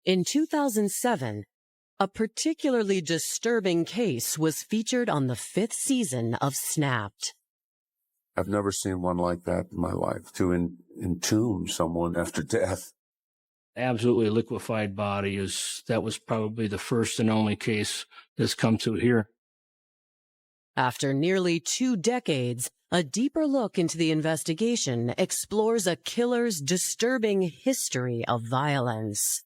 In 2007, a particularly disturbing case was featured on the 5th season of Snapped. I've never seen one like that in my life, to entomb someone after death. Absolutely liquefied body that was probably the first and only case that's come through here. After nearly 2 decades, a deeper look into the investigation explores a killer's disturbing history of violence.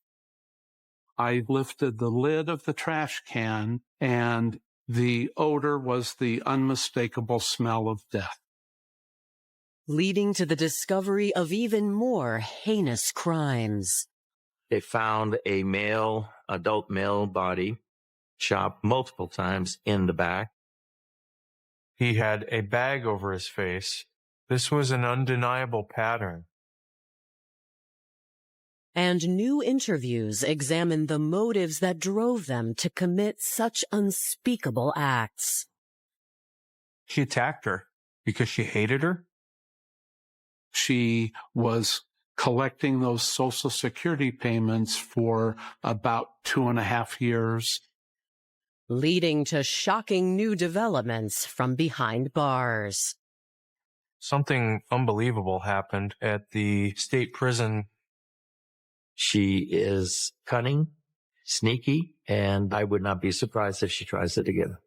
I lifted the lid of the trash can, and the odor was the unmistakable smell of death, Leading to the discovery of even more heinous crimes. They found a adult male body chopped multiple times in the back. He had a bag over his face. This was an undeniable pattern. And new interviews examine the motives that drove them to commit such unspeakable acts. He attacked her because she hated her. She was collecting those Social Security payments for about 2.5 years. Leading to shocking new developments from behind bars. Something unbelievable happened at the state prison. She is cunning, sneaky, and I would not be surprised if she tries it again.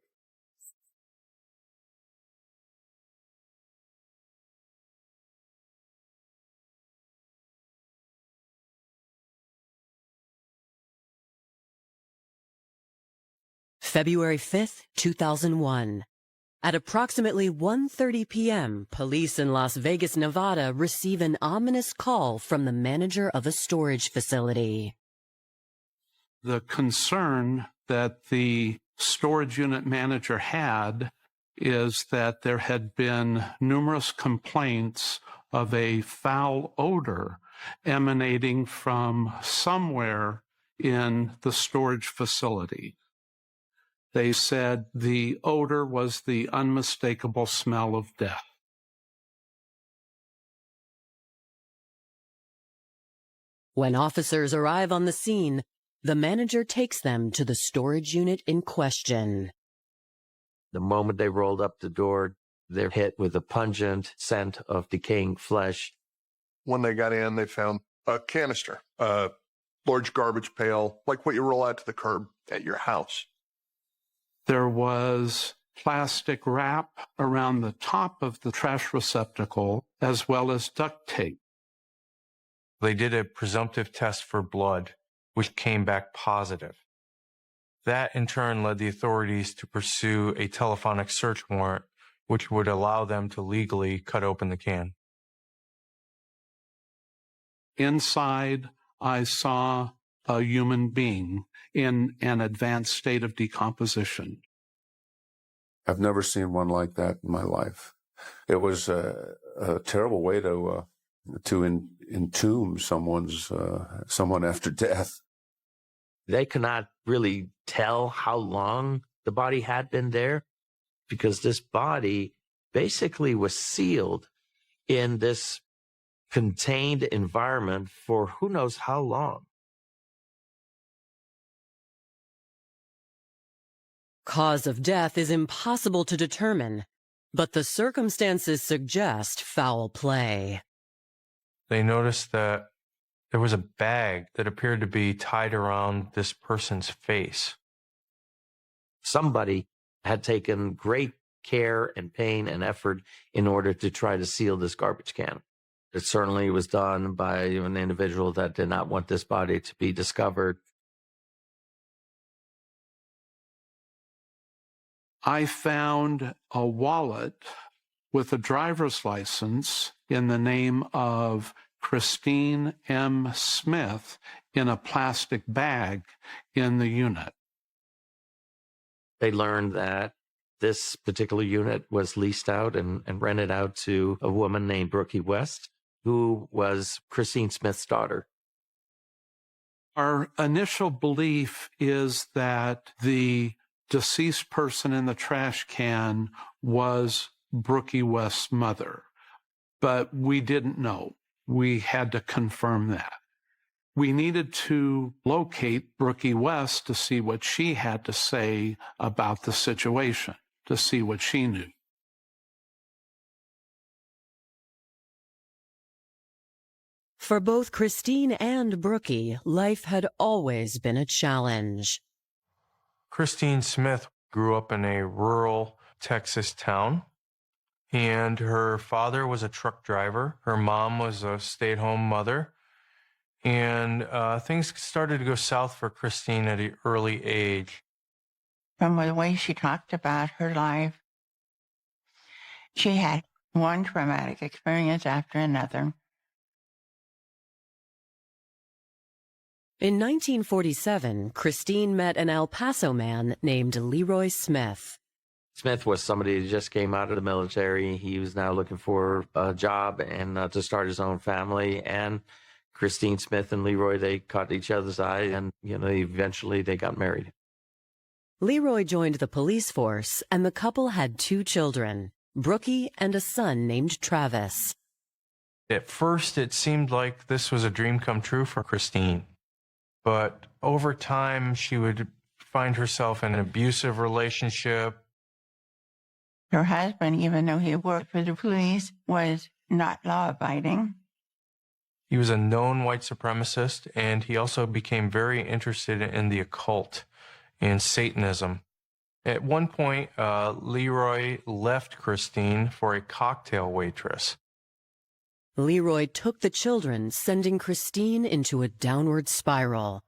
February 5th, 2001. At approximately 1:30 p.m., police in Las Vegas, Nevada receive an ominous call from the manager of a storage facility. The concern that the storage unit manager had is that there had been numerous complaints of a foul odor emanating from somewhere in the storage facility. They said the odor was the unmistakable smell of death. When officers arrive on the scene, the manager takes them to the storage unit in question. The moment they rolled up the door, they're hit with a pungent scent of decaying flesh. When they got in, they found a canister, a large garbage pail, like what you roll out to the curb at your house. There was plastic wrap around the top of the trash receptacle, as well as duct tape. They did a presumptive test for blood, which came back positive. That in turn led the authorities to pursue a telephonic search warrant, which would allow them to legally cut open the can. Inside, I saw a human being in an advanced state of decomposition. I've never seen one like that in my life. It was a terrible way to entomb someone after death. They could not really tell how long the body had been there because this body basically was sealed in this contained environment for who knows how long. Cause of death is impossible to determine, but the circumstances suggest foul play. They noticed that there was a bag that appeared to be tied around this person's face. Somebody had taken great care and pain and effort in order to try to seal this garbage can. It certainly was done by an individual that did not want this body to be discovered. I found a wallet with a driver's license in the name of Christine M. Smith in a plastic bag in the unit. They learned that this particular unit was leased out and rented out to a woman named Brookey West, who was Christine Smith's daughter. Our initial belief is that the deceased person in the trash can was Brookey West's mother, but we didn't know. We had to confirm that. we needed to locate Brookey West to see what she had to say about the situation, to see what she knew. For both Christine and Brookey, life had always been a challenge. Christine Smith grew up in a rural Texas town, and her father was a truck driver. Her mom was a stay-at-home mother, and things started to go south for Christine at an early age. From the way she talked about her life, she had one traumatic experience after another. In 1947, Christine met an El Paso man named Leroy Smith. Smith was somebody who just came out of the military. He was now looking for a job and to start his own family. And Christine Smith and Leroy, they caught each other's eye, and eventually they got married. Leroy joined the police force, and the couple had 2 children, Brookey and a son named Travis. At first, it seemed like this was a dream come true for Christine. But over time, she would find herself in an abusive relationship. Her husband, even though he worked for the police, was not law-abiding. He was a known white supremacist, and he also became very interested in the occult and Satanism. At one point, Leroy left Christine for a cocktail waitress. Leroy took the children, sending Christine into a downward spiral.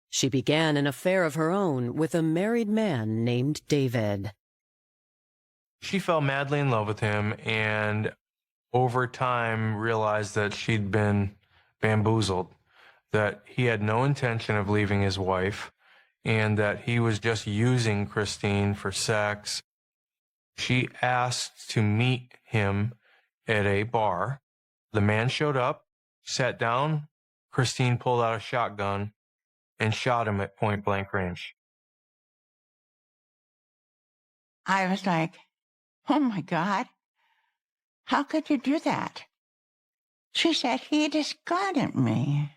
She began an affair of her own with a married man named David. She fell madly in love with him, and over time realized that she'd been bamboozled, that he had no intention of leaving his wife, and that he was just using Christine for sex. She asked to meet him at a bar. The man showed up, sat down. Christine pulled out a shotgun and shot him at point blank range. I was like, oh my God, how could you do that? She said, he discarded me.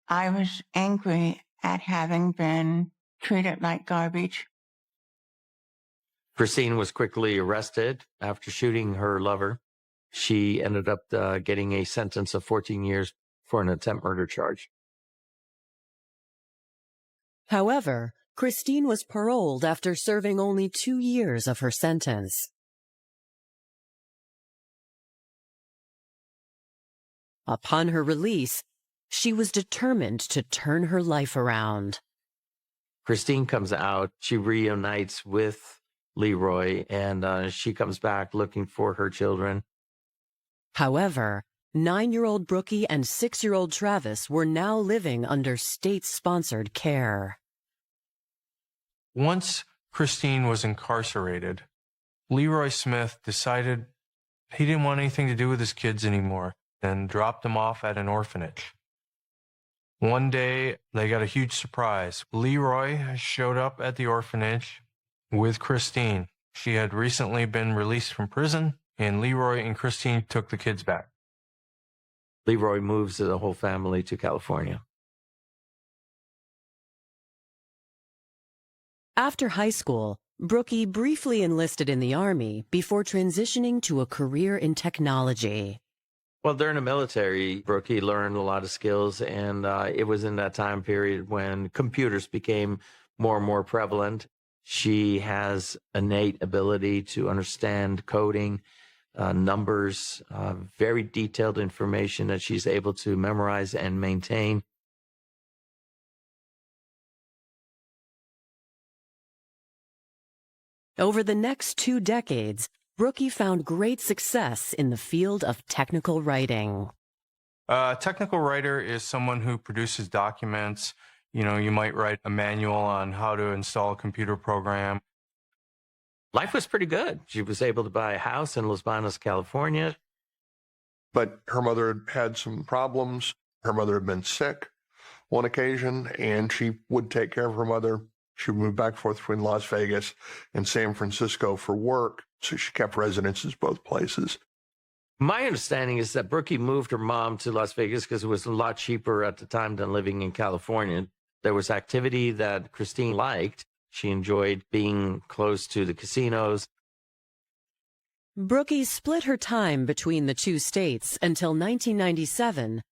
I was angry at having been treated like garbage. Christine was quickly arrested after shooting her lover. She ended up getting a sentence of 14 years for an attempt murder charge. However, Christine was paroled after serving only 2 years of her sentence. Upon her release, she was determined to turn her life around. Christine comes out. She reunites with Leroy, and she comes back looking for her children. However, 9-year-old Brookey and 6-year-old Travis were now living under state-sponsored care. Once Christine was incarcerated, Leroy Smith decided he didn't want anything to do with his kids anymore and dropped them off at an orphanage. One day, they got a huge surprise. Leroy showed up at the orphanage with Christine. She had recently been released from prison, and Leroy and Christine took the kids back. Leroy moves the whole family to California. After high school, Brookey briefly enlisted in the Army before transitioning to a career in technology. Well, during the military, Brookey learned a lot of skills, and it was in that time period when computers became more and more prevalent. She has innate ability to understand coding, numbers, very detailed information that she's able to memorize and maintain. Over the next 2 decades, Brookey found great success in the field of technical writing. A technical writer is someone who produces documents. You might write a manual on how to install a computer program. Life was pretty good. She was able to buy a house in Los Banos, California. But her mother had some problems. Her mother had been sick one occasion, and she would take care of her mother. She would move back and forth between Las Vegas and San Francisco for work, so she kept residences both places. My understanding is that Brookey moved her mom to Las Vegas because it was a lot cheaper at the time than living in California. There was activity that Christine liked. She enjoyed being close to the casinos. Brookey split her time between the two states until 1997,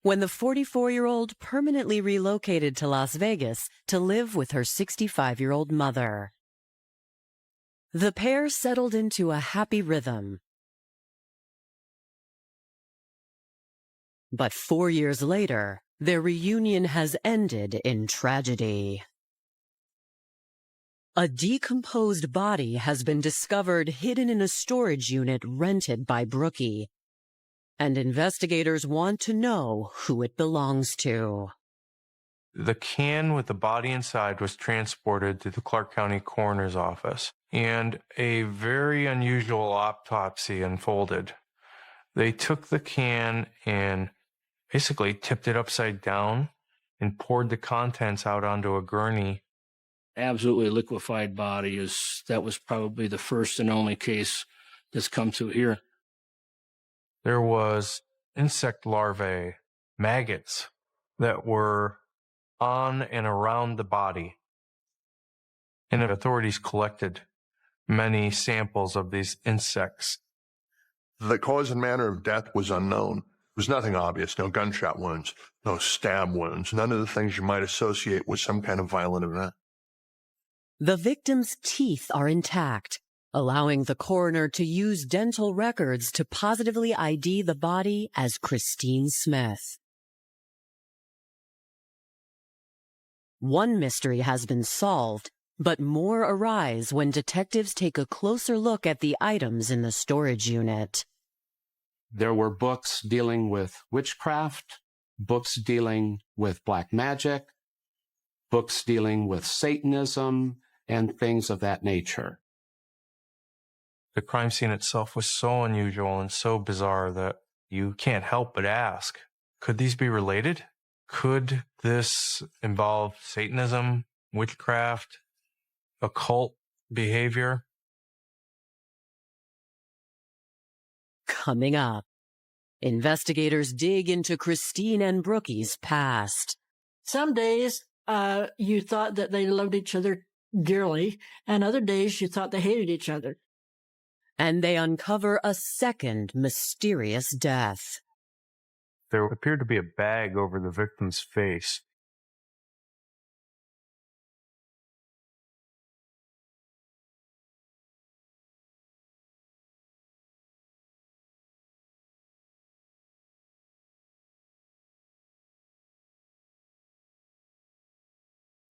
when the 44-year-old permanently relocated to Las Vegas to live with her 65-year-old mother. The pair settled into a happy rhythm. But 4 years later, their reunion has ended in tragedy. A decomposed body has been discovered hidden in a storage unit rented by Brookey, and investigators want to know who it belongs to. The can with the body inside was transported to the Clark County Coroner's Office, and a very unusual autopsy unfolded. They took the can and basically tipped it upside down and poured the contents out onto a gurney. Absolutely liquefied body that was probably the first and only case that's come to here. There was insect larvae, maggots that were on and around the body. And authorities collected many samples of these insects. The cause and manner of death was unknown. There was nothing obvious, no gunshot wounds, no stab wounds, none of the things you might associate with some kind of violent event. The victim's teeth are intact, allowing the coroner to use dental records to positively ID the body as Christine Smith. One mystery has been solved, but more arise when detectives take a closer look at the items in the storage unit. There were books dealing with witchcraft, books dealing with black magic, books dealing with Satanism, and things of that nature. The crime scene itself was so unusual and so bizarre that you can't help but ask, could these be related? Could this involve Satanism, witchcraft, occult behavior? Coming up, investigators dig into Christine and Brookey's past. Some days you thought that they loved each other dearly, and other days you thought they hated each other. And they uncover a second mysterious death. There appeared to be a bag over the victim's face.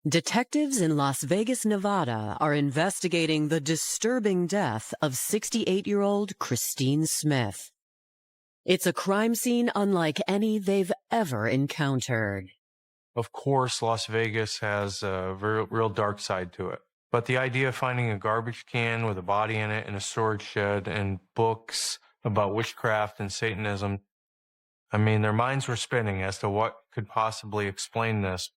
Detectives in Las Vegas, Nevada are investigating the disturbing death of 68-year-old Christine Smith. It's a crime scene unlike any they've ever encountered. Of course, Las Vegas has a real dark side to it. But the idea of finding a garbage can with a body in it in a storage shed and books about witchcraft and Satanism, I mean, their minds were spinning as to what could possibly explain this.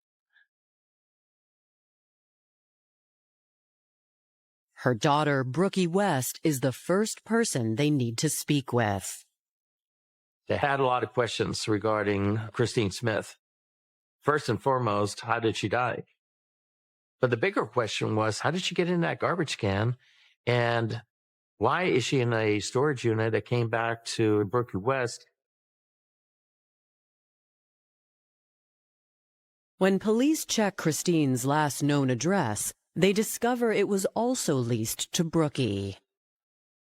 Her daughter, Brookey West, is the first person they need to speak with. They had a lot of questions regarding Christine Smith. First and foremost, how did she die? But the bigger question was, how did she get in that garbage can? And why is she in a storage unit that came back to Brookey West? When police check Christine's last known address, they discover it was also leased to Brookey.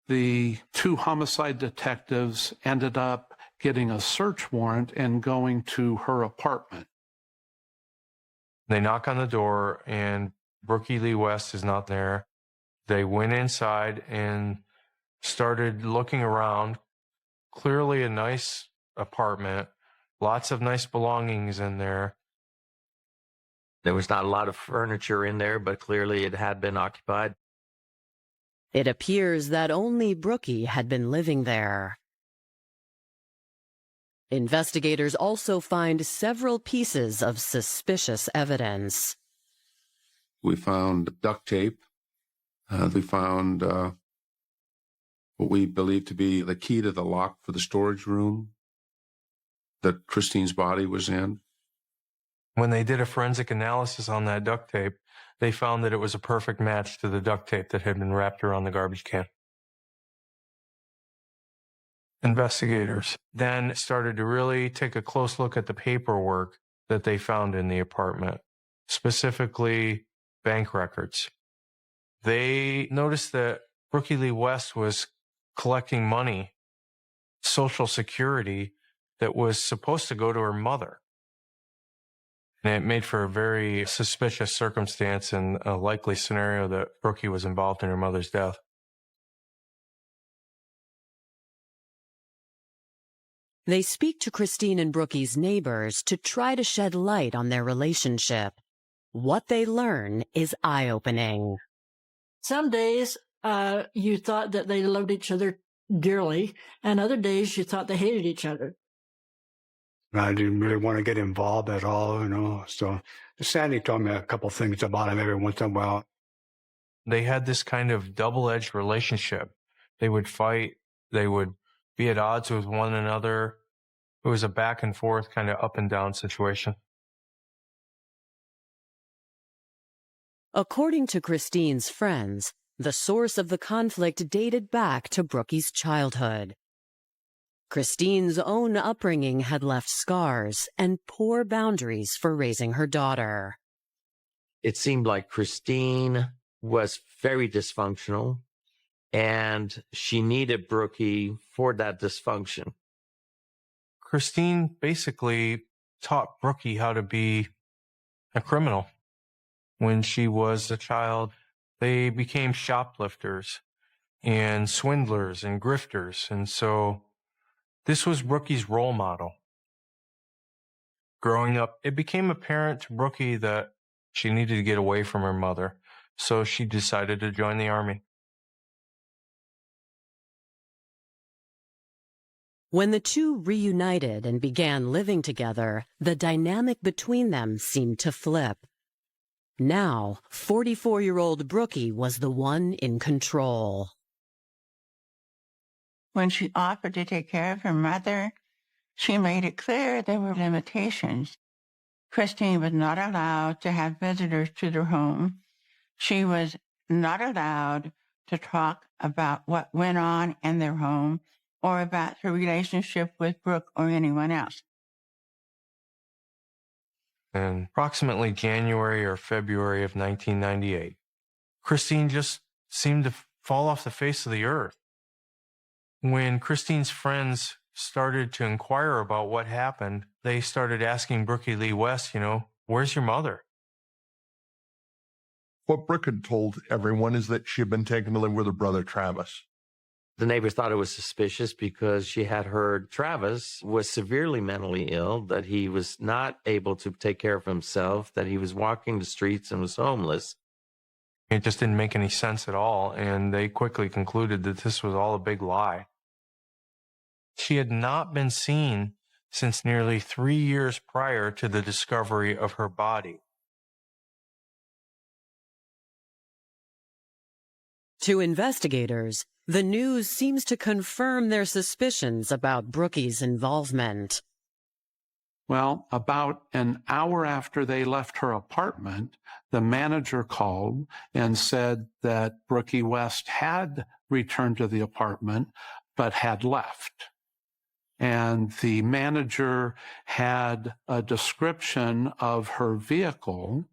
The two homicide detectives ended up getting a search warrant and going to her apartment. They knock on the door and Brookey Lee West is not there. They went inside and started looking around. Clearly a nice apartment, lots of nice belongings in there. There was not a lot of furniture in there, but clearly it had been occupied. It appears that only Brookey had been living there. Investigators also find several pieces of suspicious evidence. We found duct tape. We found what we believe to be the key to the lock for the storage room that Christine's body was in. When they did a forensic analysis on that duct tape, they found that it was a perfect match to the duct tape that had been wrapped around the garbage can. Investigators then started to really take a close look at the paperwork that they found in the apartment, specifically bank records. They noticed that Brookey Lee West was collecting money, Social Security, that was supposed to go to her mother. And it made for a very suspicious circumstance and a likely scenario that Brookey was involved in her mother's death. They speak to Christine and Brookey's neighbors to try to shed light on their relationship. What they learn is eye-opening. Some days you thought that they loved each other dearly, and other days you thought they hated each other. I didn't really want to get involved at all, So Sandy told me a couple things about him every once in a while. They had this kind of double-edged relationship. They would fight. They would be at odds with one another. It was a back and forth kind of up and down situation. According to Christine's friends, the source of the conflict dated back to Brookey's childhood. Christine's own upbringing had left scars and poor boundaries for raising her daughter. It seemed like Christine was very dysfunctional, and she needed Brookey for that dysfunction. Christine basically taught Brookey how to be a criminal. When she was a child, they became shoplifters and swindlers and grifters. And so this was Brookey's role model. Growing up, it became apparent to Brookey that she needed to get away from her mother. So she decided to join the Army. When the two reunited and began living together, the dynamic between them seemed to flip. Now, 44-year-old Brookey was the one in control. When she offered to take care of her mother, she made it clear there were limitations. Christine was not allowed to have visitors to their home. She was not allowed to talk about what went on in their home or about her relationship with Brooke or anyone else. In approximately January or February of 1998, Christine just seemed to fall off the face of the earth. When Christine's friends started to inquire about what happened, they started asking Brookey Lee West, where's your mother? What Brooke had told everyone is that she had been taken to live with her brother, Travis. The neighbors thought it was suspicious because she had heard Travis was severely mentally ill, that he was not able to take care of himself, that he was walking the streets and was homeless. It just didn't make any sense at all, and they quickly concluded that this was all a big lie. She had not been seen since nearly 3 years prior to the discovery of her body. To investigators, the news seems to confirm their suspicions about Brookey's involvement. Well, about an hour after they left her apartment, the manager called and said that Brookey West had returned to the apartment, but had left. And the manager had a description of her vehicle.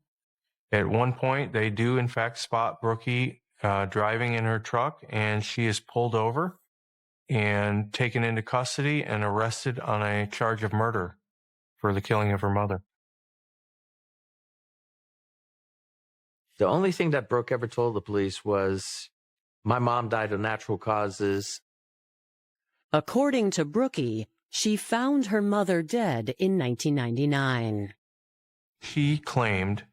At one point, they do in fact spot Brookey driving in her truck, and she is pulled over and taken into custody and arrested on a charge of murder for the killing of her mother. The only thing that Brooke ever told the police was, my mom died of natural causes. According to Brookey, she found her mother dead in 1999. She claimed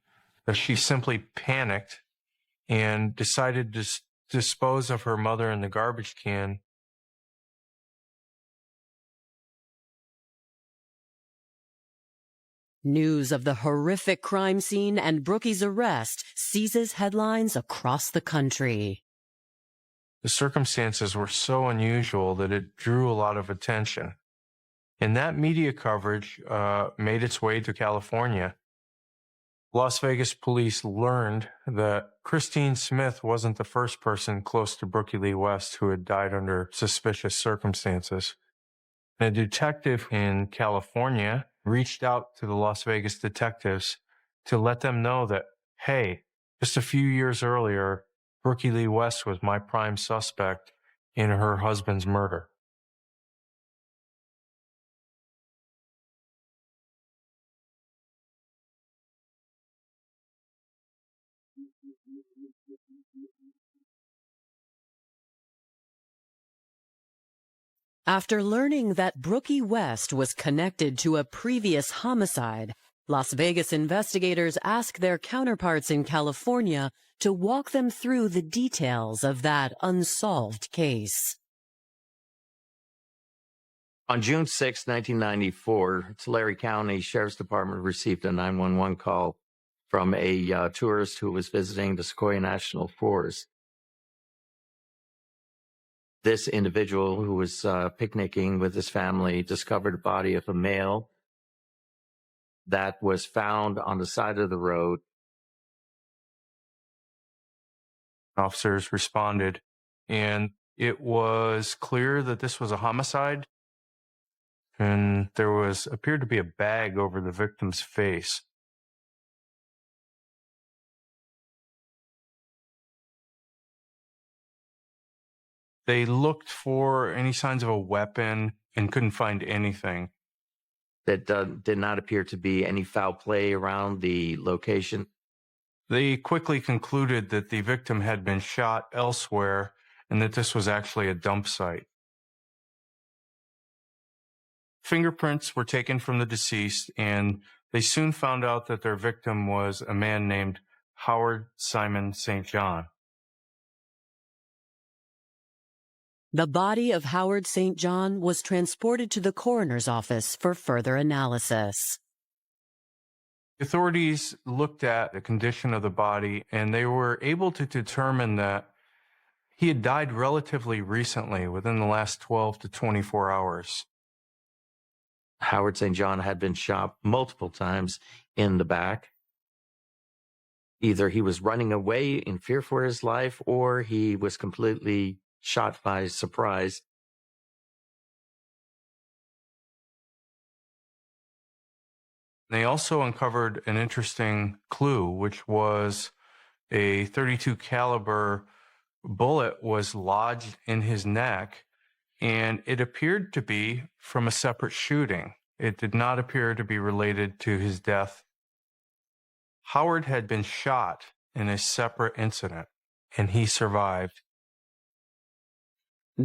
that she simply panicked and decided to dispose of her mother in the garbage can. News of the horrific crime scene and Brookey's arrest seizes headlines across the country. The circumstances were so unusual that it drew a lot of attention. And that media coverage made its way to California. Las Vegas police learned that Christine Smith wasn't the first person close to Brookey Lee West who had died under suspicious circumstances. A detective in California reached out to the Las Vegas detectives to let them know that, hey, just a few years earlier, Brookey Lee West was my prime suspect in her husband's murder. After learning that Brookey West was connected to a previous homicide, Las Vegas investigators asked their counterparts in California to walk them through the details of that unsolved case. On June 6, 1994, Tulare County Sheriff's Department received a 911 call from a tourist who was visiting the Sequoia National Forest. This individual who was picnicking with his family discovered the body of a male that was found on the side of the road. Officers responded, and it was clear that this was a homicide, and there appeared to be a bag over the victim's face. They looked for any signs of a weapon and couldn't find anything. That did not appear to be any foul play around the location. They quickly concluded that the victim had been shot elsewhere and that this was actually a dump site. Fingerprints were taken from the deceased, and they soon found out that their victim was a man named Howard Simon St. John. The body of Howard St. John was transported to the coroner's office for further analysis. Authorities looked at the condition of the body, and they were able to determine that he had died relatively recently, within the last 12 to 24 hours. Howard St. John had been shot multiple times in the back. Either he was running away in fear for his life, or he was completely shot by surprise. They also uncovered an interesting clue, which was a .32 caliber bullet was lodged in his neck, and it appeared to be from a separate shooting. It did not appear to be related to his death. Howard had been shot in a separate incident, and he survived.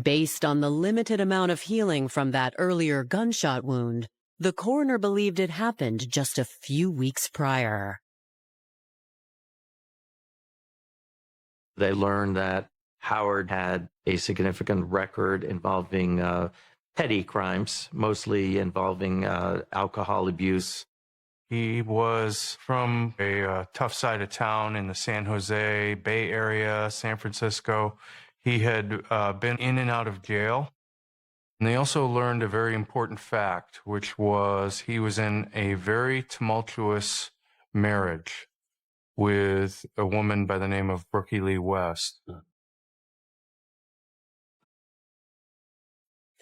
Based on the limited amount of healing from that earlier gunshot wound, the coroner believed it happened just a few weeks prior. They learned that Howard had a significant record involving petty crimes, mostly involving alcohol abuse. He was from a tough side of town in the San Jose Bay Area, San Francisco. He had been in and out of jail. And they also learned a very important fact, which was he was in a very tumultuous marriage with a woman by the name of Brookey Lee West.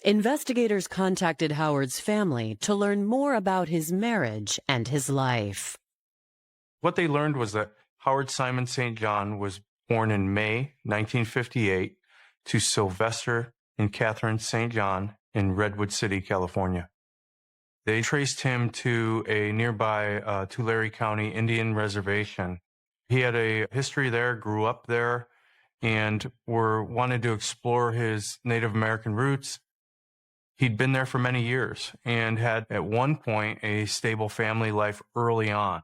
Investigators contacted Howard's family to learn more about his marriage and his life. What they learned was that Howard Simon St. John was born in May 1958 to Sylvester and Catherine St. John in Redwood City, California. They traced him to a nearby Tulare County Indian reservation. He had a history there, grew up there, and wanted to explore his Native American roots. He'd been there for many years and had at one point a stable family life early on.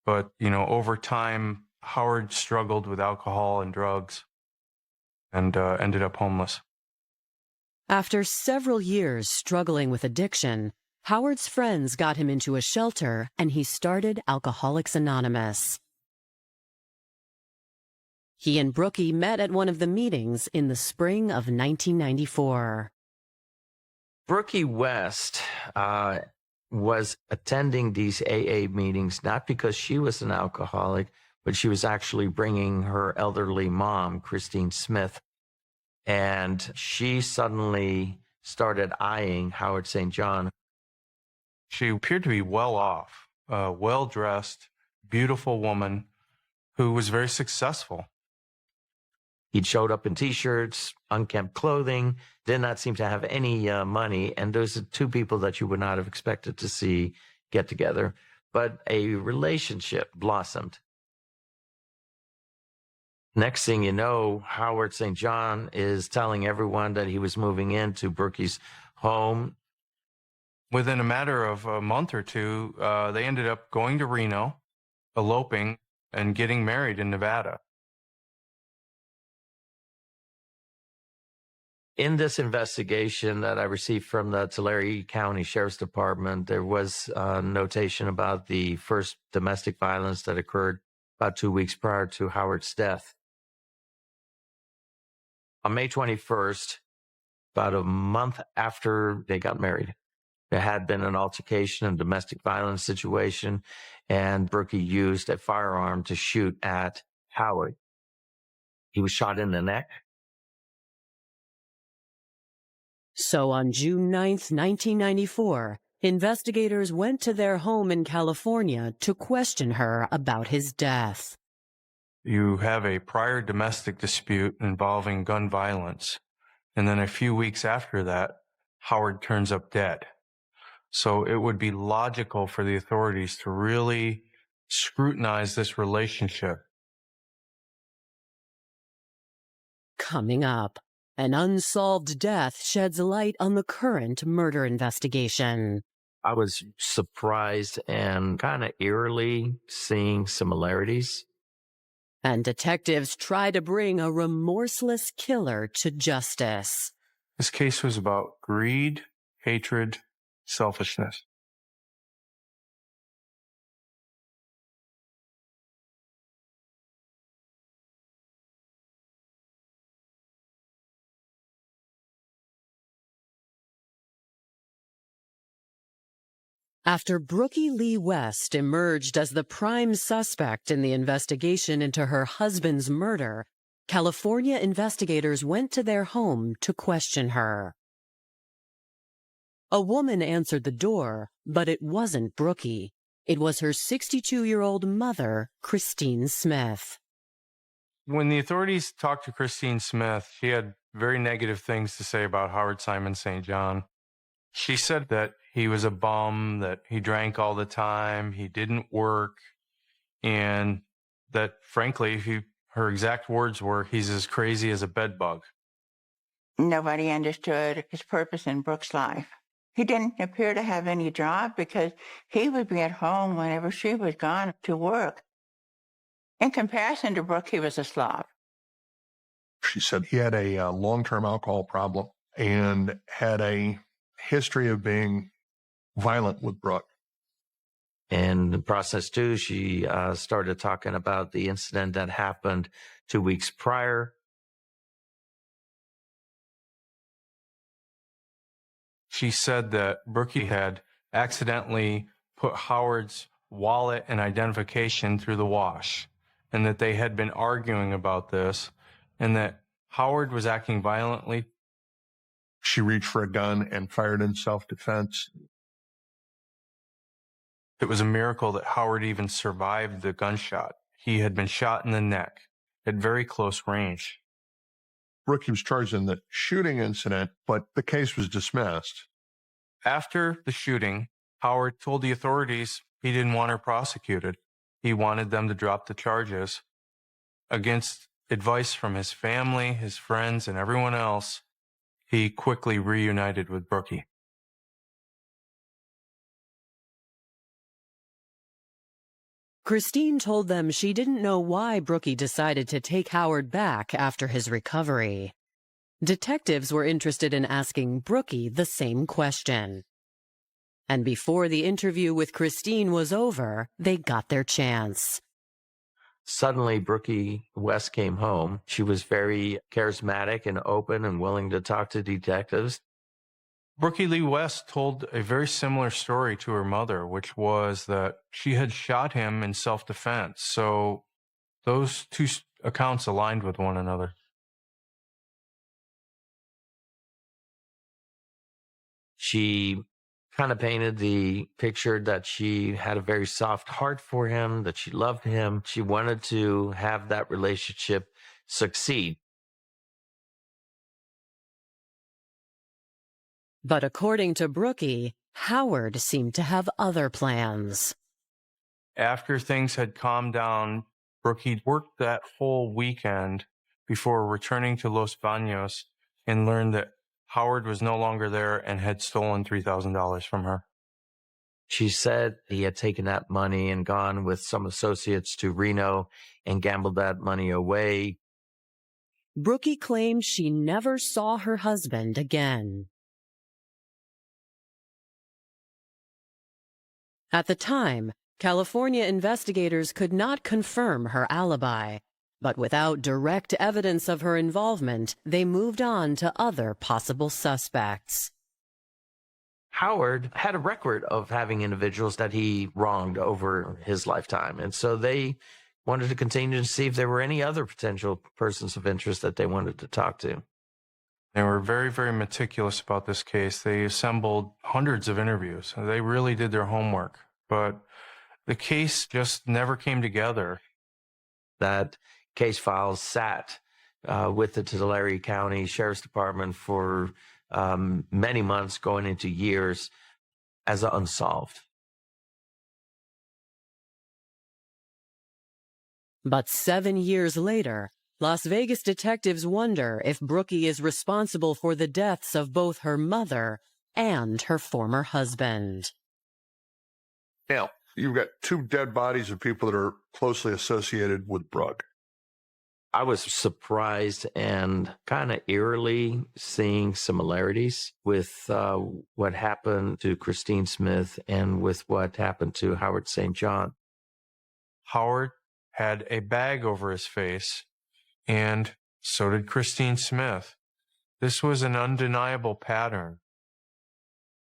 But, over time, Howard struggled with alcohol and drugs and ended up homeless. After several years struggling with addiction, Howard's friends got him into a shelter and he started Alcoholics Anonymous. He and Brookey met at one of the meetings in the spring of 1994. Brookey West was attending these AA meetings not because she was an alcoholic, but she was actually bringing her elderly mom, Christine Smith. And she suddenly started eyeing Howard St. John. She appeared to be well off, well-dressed, beautiful woman who was very successful. He showed up in T-shirts, unkempt clothing, did not seem to have any money. And those are two people that you would not have expected to see get together. But a relationship blossomed. Next thing you know, Howard St. John is telling everyone that he was moving into Brookey's home. Within a matter of a month or two, they ended up going to Reno, eloping, and getting married in Nevada. In this investigation that I received from the Tulare County Sheriff's Department, there was a notation about the first domestic violence that occurred about 2 weeks prior to Howard's death. On May 21st, about a month after they got married, there had been an altercation and domestic violence situation, and Brookey used a firearm to shoot at Howard. He was shot in the neck. So on June 9th, 1994, investigators went to their home in California to question her about his death. You have a prior domestic dispute involving gun violence, and then a few weeks after that, Howard turns up dead. So it would be logical for the authorities to really scrutinize this relationship. Coming up, an unsolved death sheds light on the current murder investigation. I was surprised and kind of eerily seeing similarities. And detectives try to bring a remorseless killer to justice. This case was about greed, hatred, selfishness. After Brookey Lee West emerged as the prime suspect in the investigation into her husband's murder, California investigators went to their home to question her. A woman answered the door, but it wasn't Brookey. It was her 62-year-old mother, Christine Smith. When the authorities talked to Christine Smith, she had very negative things to say about Howard Simon St. John. She said that he was a bum, that he drank all the time, he didn't work, and that, frankly, her exact words were, he's as crazy as a bedbug. Nobody understood his purpose in Brooke's life. He didn't appear to have any job because he would be at home whenever she was gone to work. In comparison to Brooke, he was a slob. She said he had a long-term alcohol problem and had a history of being violent with Brooke. In the process, too, she started talking about the incident that happened 2 weeks prior. She said that Brookey had accidentally put Howard's wallet and identification through the wash, and that they had been arguing about this, and that Howard was acting violently. She reached for a gun and fired in self-defense. It was a miracle that Howard even survived the gunshot. He had been shot in the neck at very close range. Brookey was charged in the shooting incident, but the case was dismissed. After the shooting, Howard told the authorities he didn't want her prosecuted. He wanted them to drop the charges. Against advice from his family, his friends, and everyone else, he quickly reunited with Brookey. Christine told them she didn't know why Brookey decided to take Howard back after his recovery. Detectives were interested in asking Brookey the same question. And before the interview with Christine was over, they got their chance. Suddenly, Brookey West came home. She was very charismatic and open and willing to talk to detectives. Brookey Lee West told a very similar story to her mother, which was that she had shot him in self-defense. So those two accounts aligned with one another. She kind of painted the picture that she had a very soft heart for him, that she loved him. She wanted to have that relationship succeed. But according to Brookey, Howard seemed to have other plans. After things had calmed down, Brookey worked that whole weekend before returning to Los Baños and learned that Howard was no longer there and had stolen $3,000 from her. She said he had taken that money and gone with some associates to Reno and gambled that money away. Brookey claimed she never saw her husband again. At the time, California investigators could not confirm her alibi, but without direct evidence of her involvement, they moved on to other possible suspects. Howard had a record of having individuals that he wronged over his lifetime, and so they wanted to continue to see if there were any other potential persons of interest that they wanted to talk to. They were very, very meticulous about this case. They assembled hundreds of interviews. They really did their homework, but the case just never came together. That case file sat with the Tulare County Sheriff's Department for many months, going into years, as unsolved. But 7 years later, Las Vegas detectives wonder if Brookey is responsible for the deaths of both her mother and her former husband. Now, you've got two dead bodies of people that are closely associated with Brooke. I was surprised and kind of eerily seeing similarities with what happened to Christine Smith and with what happened to Howard St. John. Howard had a bag over his face, and so did Christine Smith. This was an undeniable pattern.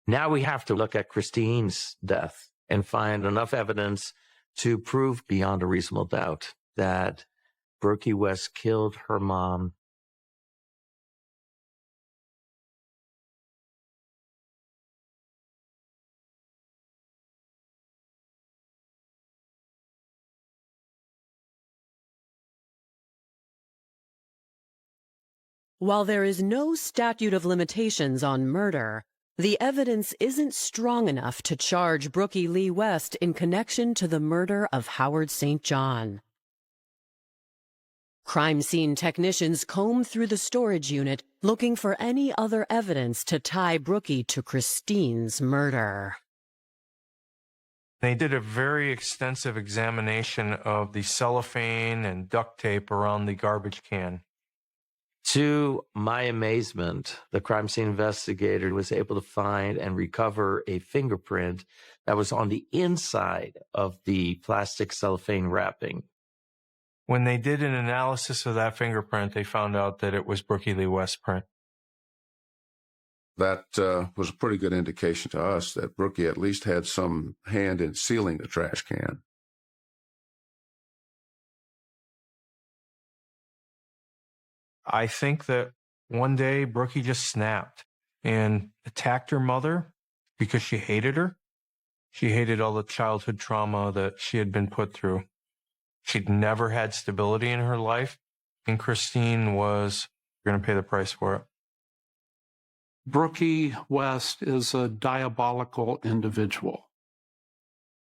Now we have to look at Christine's death and find enough evidence to prove beyond a reasonable doubt that Brookey West killed her mom. While there is no statute of limitations on murder, the evidence isn't strong enough to charge Brookey Lee West in connection to the murder of Howard St. John. Crime scene technicians comb through the storage unit looking for any other evidence to tie Brookey to Christine's murder. They did a very extensive examination of the cellophane and duct tape around the garbage can. To my amazement, the crime scene investigator was able to find and recover a fingerprint that was on the inside of the plastic cellophane wrapping. When they did an analysis of that fingerprint, they found out that it was Brookey Lee West's print. That was a pretty good indication to us that Brookey at least had some hand in sealing the trash can. I think that one day Brookey just snapped and attacked her mother because she hated her. She hated all the childhood trauma that she had been put through. She'd never had stability in her life, and Christine was going to pay the price for it. Brookey West is a diabolical individual.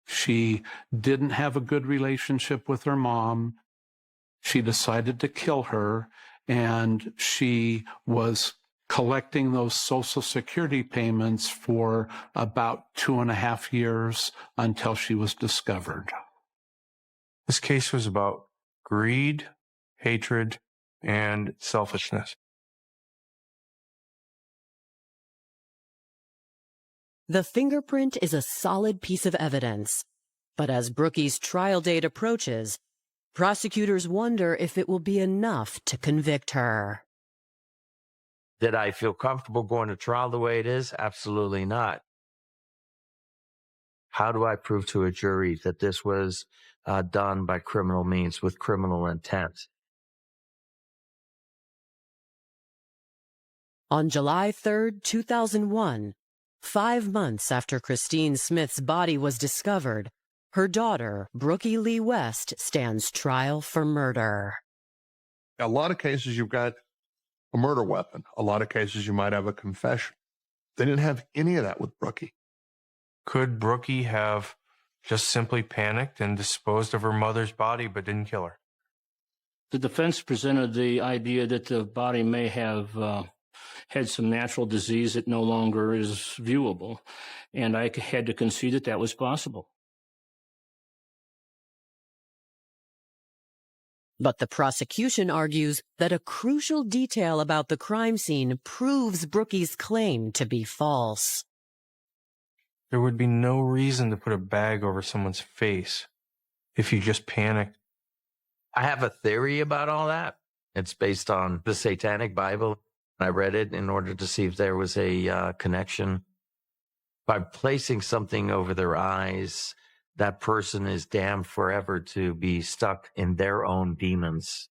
She didn't have a good relationship with her mom. She decided to kill her, and she was collecting those Social Security payments for about 2.5 years until she was discovered. This case was about greed, hatred, and selfishness. The fingerprint is a solid piece of evidence, but as Brookey's trial date approaches, Prosecutors wonder if it will be enough to convict her. Did I feel comfortable going to trial the way it is? Absolutely not. How do I prove to a jury that this was done by criminal means with criminal intent? On July 3, 2001, 5 months after Christine Smith's body was discovered, her daughter, Brookey Lee West, stands trial for murder. A lot of cases, you've got a murder weapon. A lot of cases, you might have a confession. They didn't have any of that with Brookey. Could Brookey have just simply panicked and disposed of her mother's body but didn't kill her? The defense presented the idea that the body may have had some natural disease that no longer is viewable, and I had to concede that that was possible. But the prosecution argues that a crucial detail about the crime scene proves Brookey's claim to be false. There would be no reason to put a bag over someone's face if you just panicked. I have a theory about all that. It's based on the Satanic Bible. I read it in order to see if there was a connection. By placing something over their eyes, that person is damned forever to be stuck in their own demons.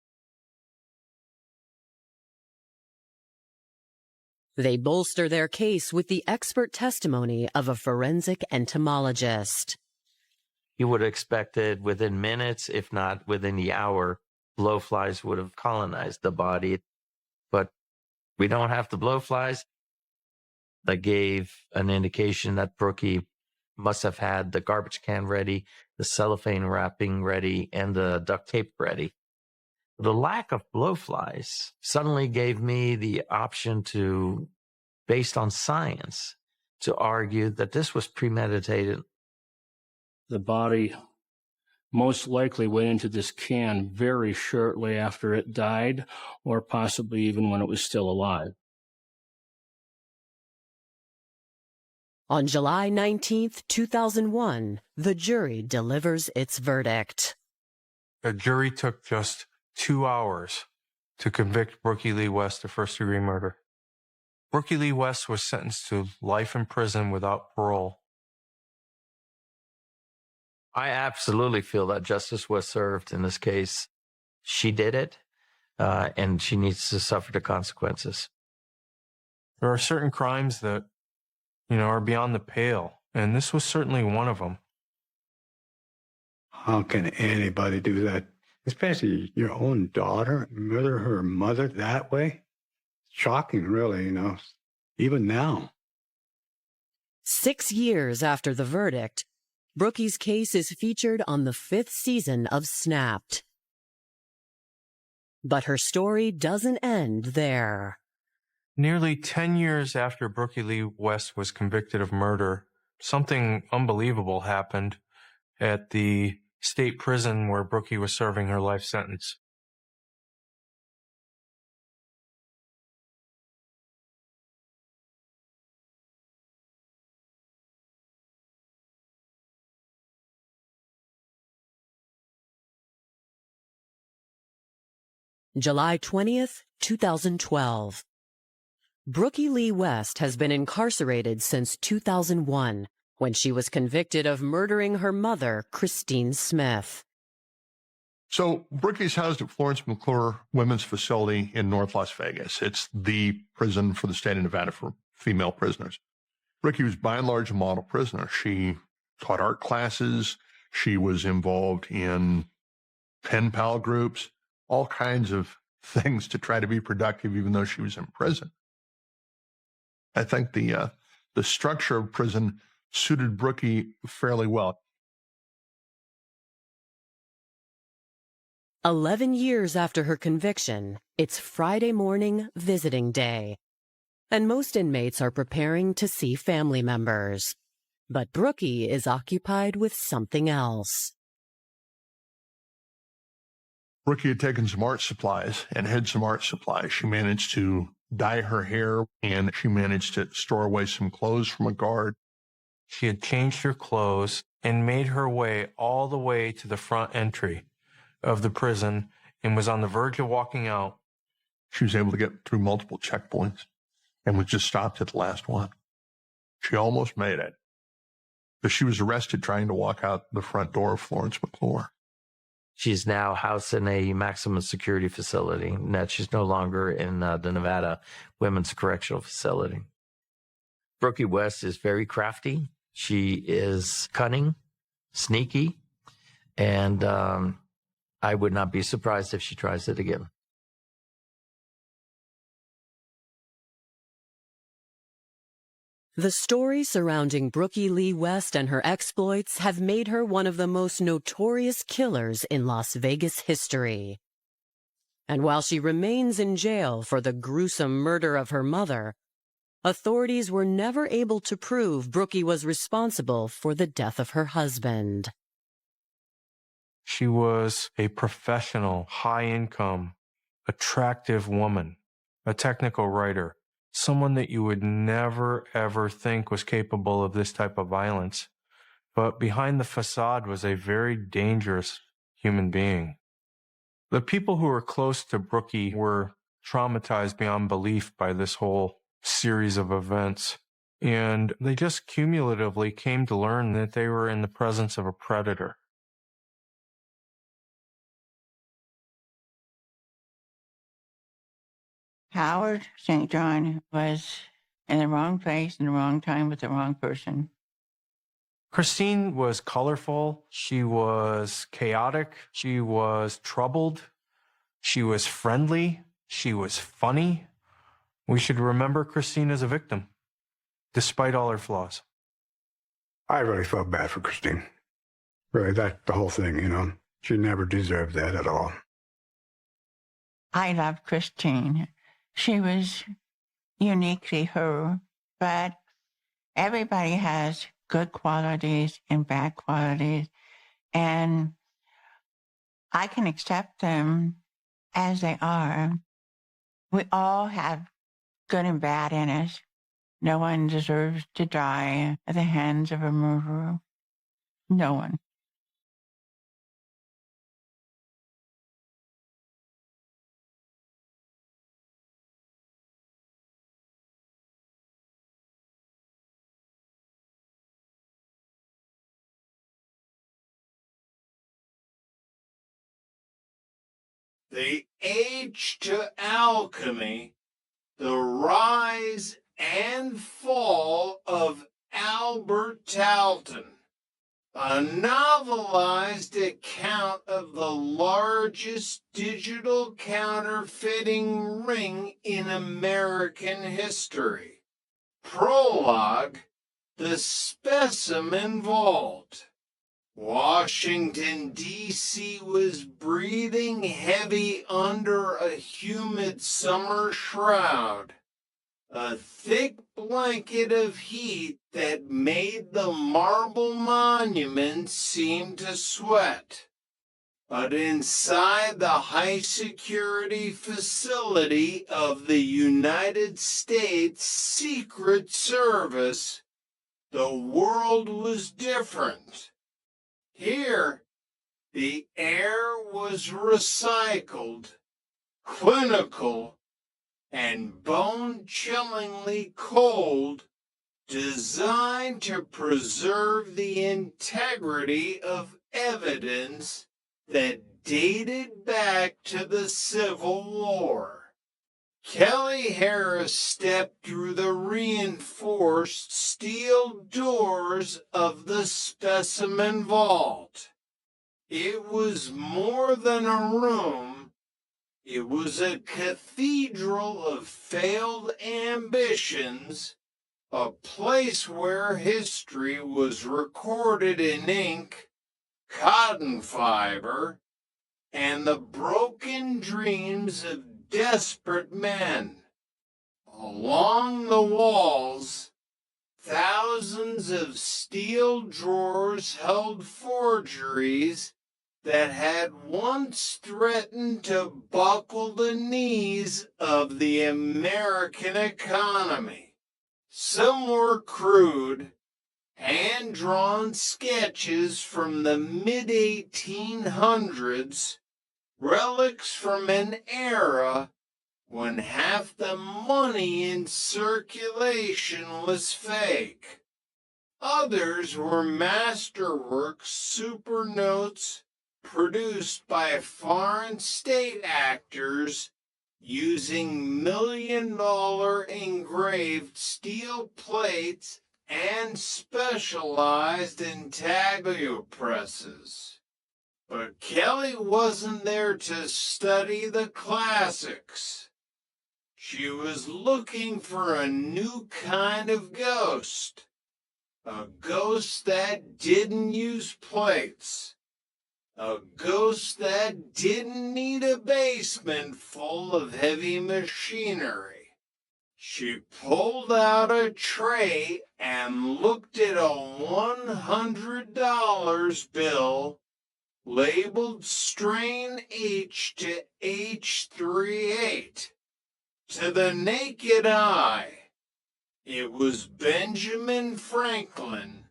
They bolster their case with the expert testimony of a forensic entomologist. You would have expected within minutes, if not within the hour, blowflies would have colonized the body. But we don't have the blowflies. That gave an indication that Brookey must have had the garbage can ready, the cellophane wrapping ready, and the duct tape ready. The lack of blowflies suddenly gave me the option to, based on science, to argue that this was premeditated. The body most likely went into this can very shortly after it died, or possibly even when it was still alive. On July 19, 2001, the jury delivers its verdict. A jury took just 2 hours to convict Brookey Lee West of first-degree murder. Brookey Lee West was sentenced to life in prison without parole. I absolutely feel that justice was served in this case. She did it, and she needs to suffer the consequences. There are certain crimes that, are beyond the pale, and this was certainly one of them. How can anybody do that? Especially your own daughter, murder her mother that way? Shocking, really, even now. 6 years after the verdict, Brookey's case is featured on the 5th season of Snapped. But her story doesn't end there. Nearly 10 years after Brookey Lee West was convicted of murder, something unbelievable happened at the state prison where Brookey was serving her life sentence. July 20th, 2012. Brookey Lee West has been incarcerated since 2001, when she was convicted of murdering her mother, Christine Smith. So Brookey's housed at Florence McClure Women's Facility in North Las Vegas. It's the prison for the state of Nevada for female prisoners. Brookey was by and large a model prisoner. She taught art classes. She was involved in pen pal groups, all kinds of things to try to be productive, even though she was in prison. I think the structure of prison suited Brookey fairly well. 11 years after her conviction, it's Friday morning visiting day, and most inmates are preparing to see family members. But Brookey is occupied with something else. Brookey had taken some art supplies and hid some art supplies. She managed to dye her hair, and she managed to store away some clothes from a guard. She had changed her clothes and made her way all the way to the front entry, of the prison and was on the verge of walking out. She was able to get through multiple checkpoints and was just stopped at the last one. She almost made it, but she was arrested trying to walk out the front door of Florence McClure. She's now housed in a maximum security facility, and that she's no longer in the Nevada Women's Correctional Facility. Brookey West is very crafty. She is cunning, sneaky, and I would not be surprised if she tries it again. The stories surrounding Brookey Lee West and her exploits have made her one of the most notorious killers in Las Vegas history. And while she remains in jail for the gruesome murder of her mother, authorities were never able to prove Brookey was responsible for the death of her husband. She was a professional, high-income, attractive woman, a technical writer, someone that you would never, ever think was capable of this type of violence. But behind the facade was a very dangerous human being. The people who were close to Brookey were traumatized beyond belief by this whole series of events. And they just cumulatively came to learn that they were in the presence of a predator. Howard St. John was in the wrong place in the wrong time with the wrong person. Christine was colorful. She was chaotic. She was troubled. She was friendly. She was funny. We should remember Christine as a victim, despite all her flaws. I really felt bad for Christine. Really, that's the whole thing, you know. She never deserved that at all. I loved Christine. She was uniquely her, but everybody has good qualities and bad qualities, and I can accept them as they are. We all have good and bad in us. No one deserves to die at the hands of a murderer. No one. The Age to Alchemy, The Rise and Fall of Albert Talton, a novelized account of the largest digital counterfeiting ring in American history. Prologue, The Specimen Vault. Washington, D.C. was breathing heavy under a humid summer shroud, a thick blanket of heat that made the marble monuments seem to sweat. But inside the high-security facility of the United States Secret Service, the world was different. Here, the air was recycled, clinical, and bone-chillingly cold, designed to preserve the integrity of evidence that dated back to the Civil War. Kelly Harris stepped through the reinforced steel doors of the specimen vault. It was more than a room. It was a cathedral of failed ambitions, a place where history was recorded in ink, cotton fiber, and the broken dreams of desperate men. Along the walls, thousands of steel drawers held forgeries that had once threatened to buckle the knees of the American economy. Some were crude, hand-drawn sketches from the mid-1800s relics from an era when half the money in circulation was fake. Others were masterworks, supernotes produced by foreign state actors using million-dollar engraved steel plates and specialized intaglio presses. But Kelly wasn't there to study the classics. She was looking for a new kind of ghost. A ghost that didn't use plates. A ghost that didn't need a basement full of heavy machinery. She pulled out a tray and looked at a $100 bill labeled strain H to H38. To the naked eye, it was Benjamin Franklin,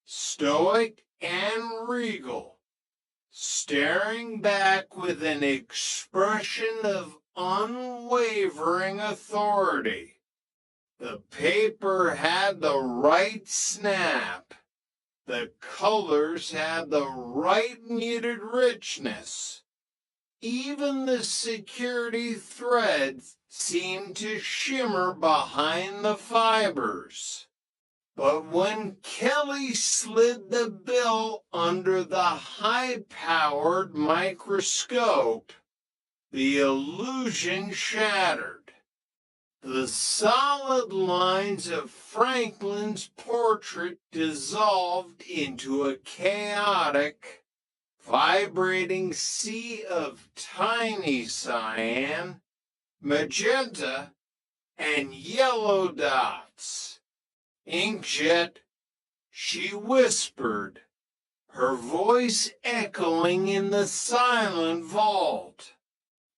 stoic and regal, staring back with an expression of unwavering authority. The paper had the right snap. The colors had the right muted richness. Even the security threads seemed to shimmer behind the fibers. But when Kelly slid the bill under the high-powered microscope, the illusion shattered. The solid lines of Franklin's portrait dissolved into a chaotic, vibrating sea of tiny cyan, magenta, and yellow dots. Inkjet, she whispered, her voice echoing in the silent vault.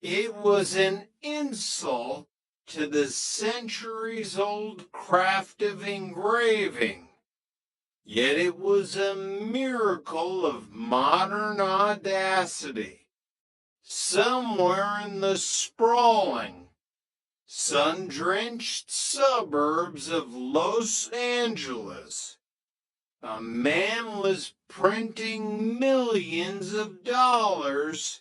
It was an insult to the centuries-old craft of engraving, yet it was a miracle of modern audacity. Somewhere in the sprawling, sun-drenched suburbs of Los Angeles, a man was printing millions of dollars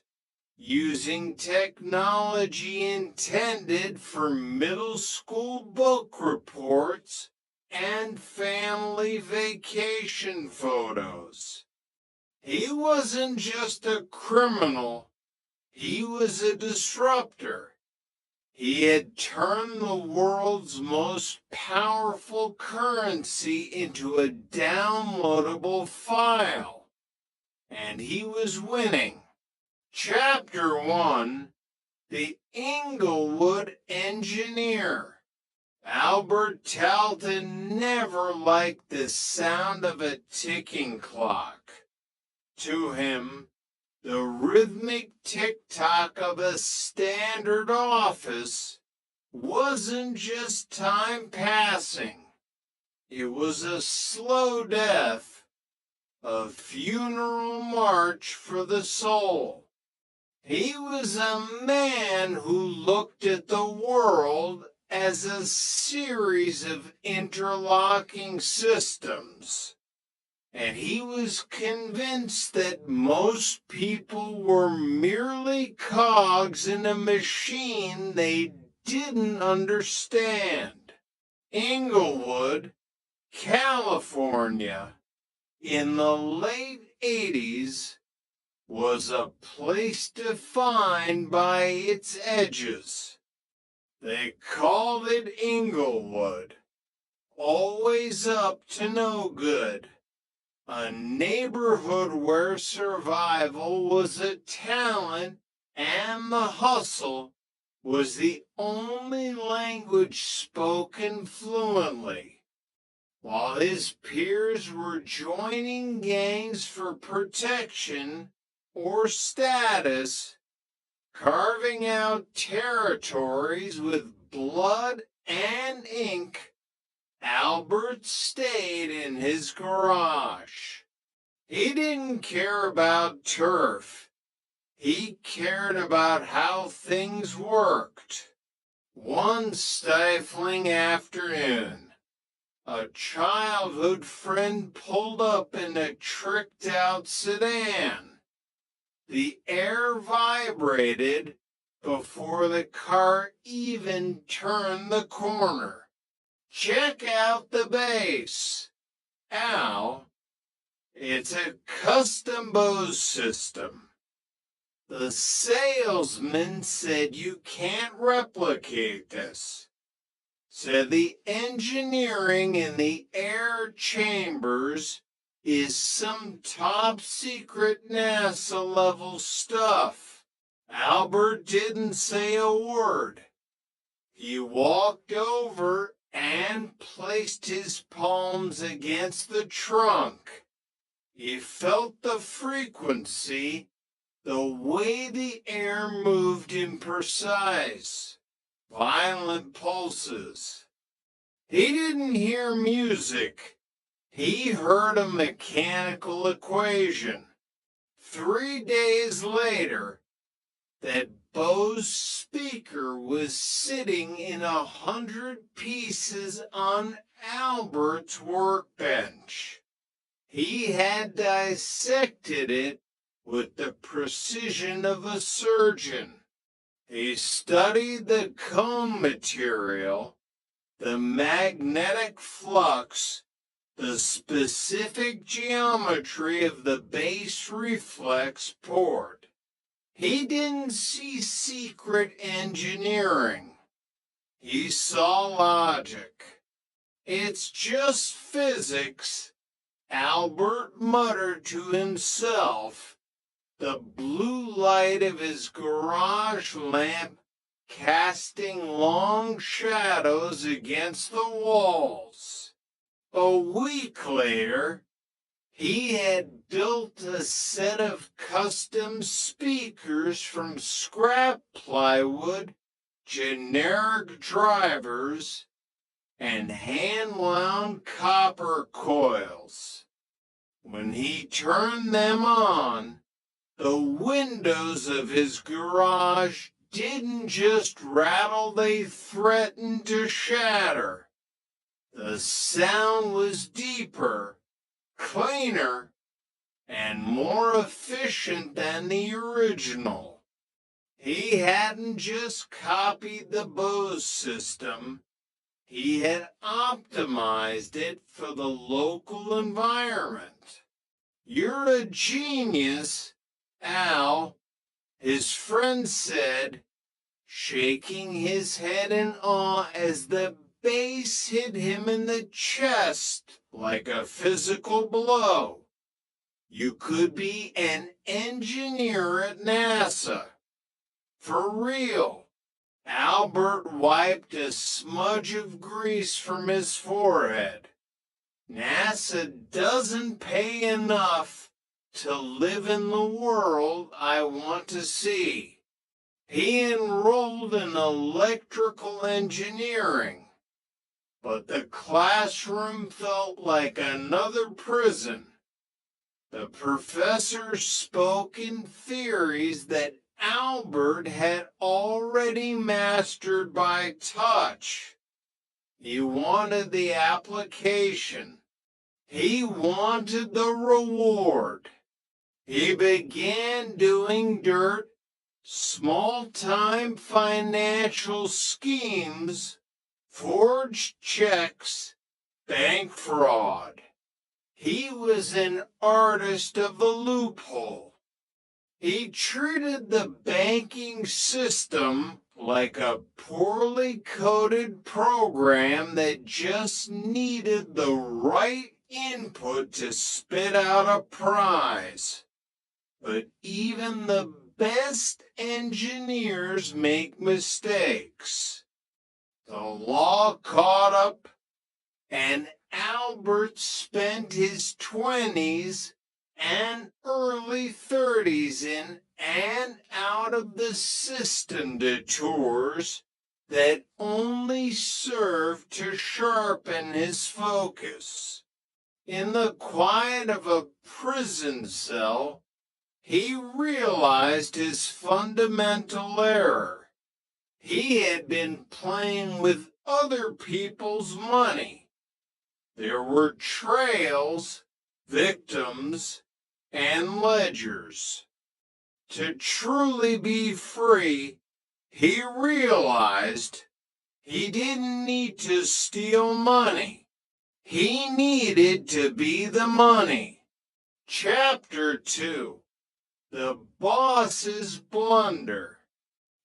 using technology intended for middle school book reports and family vacation photos. He wasn't just a criminal, he was a disruptor. He had turned the world's most powerful currency into a downloadable file, and he was winning. Chapter 1, The Inglewood Engineer. Albert Talton never liked the sound of a ticking clock. To him, the rhythmic tick-tock of a standard office wasn't just time passing. It was a slow death, a funeral march for the soul. He was a man who looked at the world as a series of interlocking systems, and he was convinced that most people were merely cogs in a machine they didn't understand. Inglewood, California, in the late 80s, was a place defined by its edges. They called it Inglewood, always up to no good, a neighborhood where survival was a talent and the hustle was the only language spoken fluently, while his peers were joining gangs for protection or status, carving out territories with blood and ink. Albert stayed in his garage. He didn't care about turf. He cared about how things worked. One stifling afternoon, a childhood friend pulled up in a tricked-out sedan. The air vibrated before the car even turned the corner. Check out the bass. Al, it's a custom Bose system. The salesman said you can't replicate this. Said the engineering in the air chambers is some top secret NASA level stuff. Albert didn't say a word. He walked over and placed his palms against the trunk. He felt the frequency, the way the air moved in precise, violent pulses. He didn't hear music. He heard a mechanical equation. 3 days later, that Bose speaker was sitting in 100 pieces on Albert's workbench. He had dissected it with the precision of a surgeon. He studied the cone material, the magnetic flux, the specific geometry of the base reflex port. He didn't see secret engineering. He saw logic. It's just physics, Albert muttered to himself, the blue light of his garage lamp casting long shadows against the walls. A week later, he had built a set of custom speakers from scrap plywood, generic drivers, and hand-wound copper coils. When he turned them on, the windows of his garage didn't just rattle, they threatened to shatter. The sound was deeper, cleaner, and more efficient than the original. He hadn't just copied the Bose system, he had optimized it for the local environment. You're a genius, Al, his friend said, shaking his head in awe as the bass hit him in the chest like a physical blow. You could be an engineer at NASA. For real. Albert wiped a smudge of grease from his forehead. NASA doesn't pay enough to live in the world I want to see. He enrolled in electrical engineering, but the classroom felt like another prison. The professor spoke in theories that Albert had already mastered by touch. He wanted the application. He wanted the reward. He began doing dirt, small-time financial schemes, forged checks, bank fraud. He was an artist of the loophole. He treated the banking system like a poorly coded program that just needed the right input to spit out a prize. But even the best engineers make mistakes. The law caught up, and Albert spent his 20s and early 30s in and out of the system detours that only served to sharpen his focus. In the quiet of a prison cell, he realized his fundamental error. He had been playing with other people's money. There were trails, victims, and ledgers. To truly be free, he realized he didn't need to steal money. He needed to be the money. Chapter 2. The Boss's Blunder.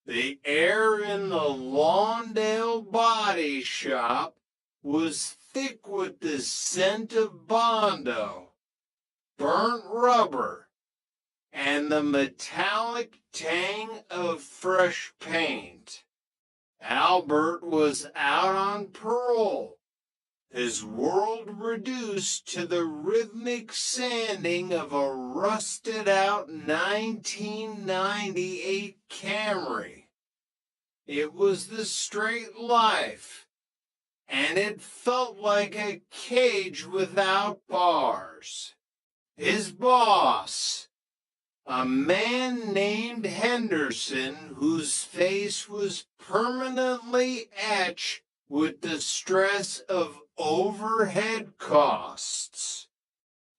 The air in the Lawndale Body Shop was thick with the scent of Bondo, burnt rubber, and the metallic tang of fresh paint. Albert was out on parole, his world reduced to the rhythmic sanding of a rusted-out 1998 Camry. It was the straight life, and it felt like a cage without bars. His boss, a man named Henderson, whose face was permanently etched with the stress of overhead costs,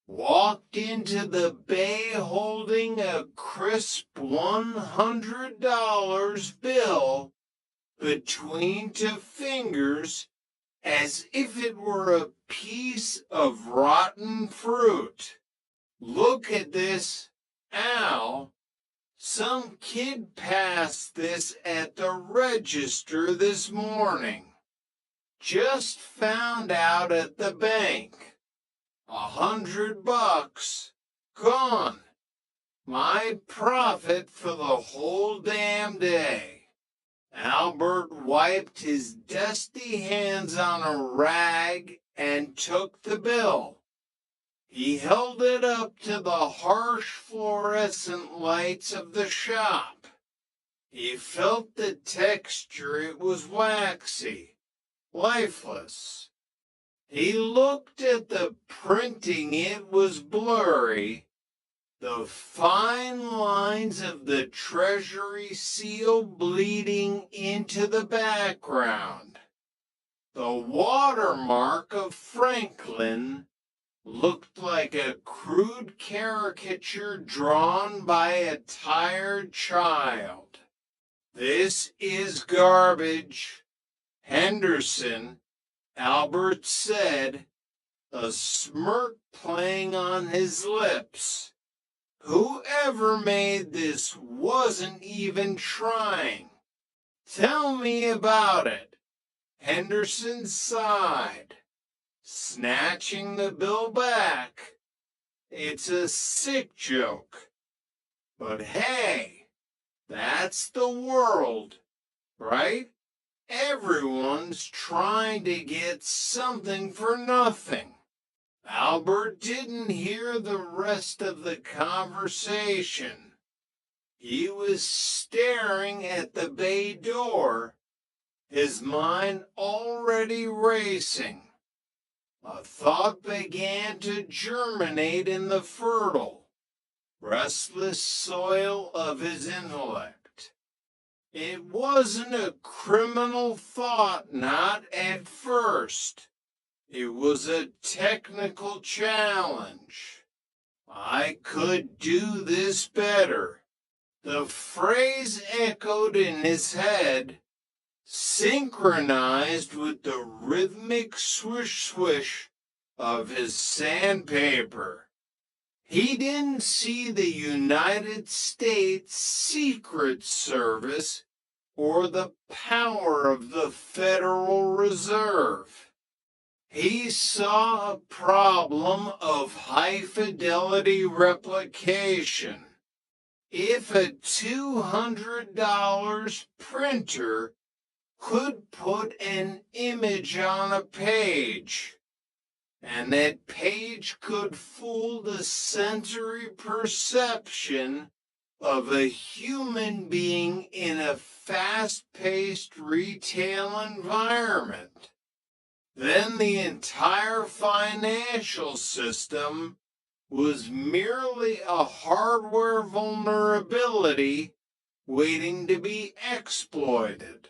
walked into the bay holding a crisp $100 bill between two fingers as if it were a piece of rotten fruit. "Look at this, Al. Some kid passed this at the register this morning. Just found out at the bank. $100 gone. My profit for the whole damn day." Albert wiped his dusty hands on a rag and took the bill. He held it up to the harsh fluorescent lights of the shop. He felt the texture. It was waxy, lifeless. He looked at the printing. It was blurry. The fine lines of the Treasury seal bleeding into the background. The watermark of Franklin looked like a crude caricature drawn by a tired child. "This is garbage, Henderson," Albert said, a smirk playing on his lips. "Whoever made this wasn't even trying. Tell me about it." Henderson sighed, snatching the bill back. "It's a sick joke. But hey, that's the world, right? Everyone's trying to get something for nothing." Albert didn't hear the rest of the conversation. He was staring at the bay door, his mind already racing. A thought began to germinate in the fertile, restless soil of his intellect. It wasn't a criminal thought, not at first. It was a technical challenge. "I could do this better." The phrase echoed in his head, synchronized with the rhythmic swish-swish of his sandpaper. He didn't see the United States Secret Service or the power of the Federal Reserve. He saw a problem of high-fidelity replication. If a $200 printer could put an image on a page, and that page could fool the sensory perception of a human being in a fast-paced retail environment, then the entire financial system was merely a hardware vulnerability waiting to be exploited.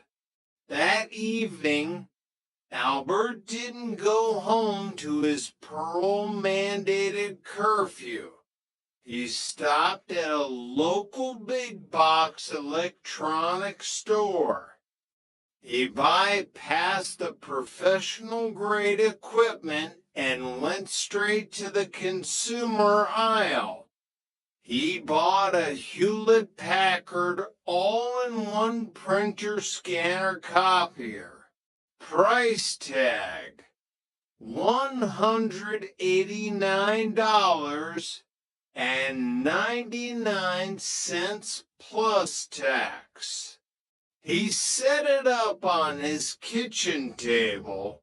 That evening, Albert didn't go home to his parole-mandated curfew. He stopped at a local big box electronics store. He bypassed the professional-grade equipment and went straight to the consumer aisle. He bought a Hewlett-Packard all-in-one printer scanner copier. Price tag, $189.99 plus tax. He set it up on his kitchen table,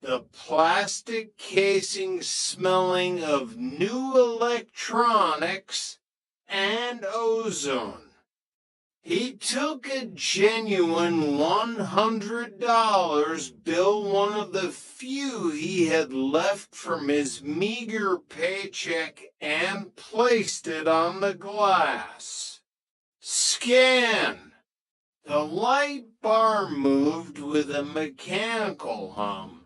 the plastic casing smelling of new electronics and ozone. He took a genuine $100 bill, one of the few he had left from his meager paycheck, and placed it on the glass. Scan. The light bar moved with a mechanical hum.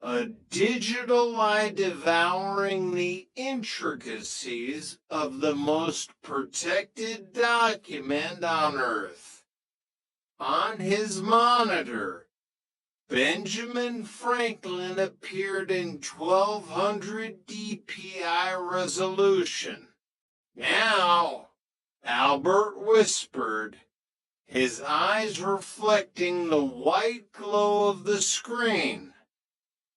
A digital eye devouring the intricacies of the most protected document on Earth. On his monitor, Benjamin Franklin appeared in 1200 dpi resolution. Now, Albert whispered, his eyes reflecting the white glow of the screen.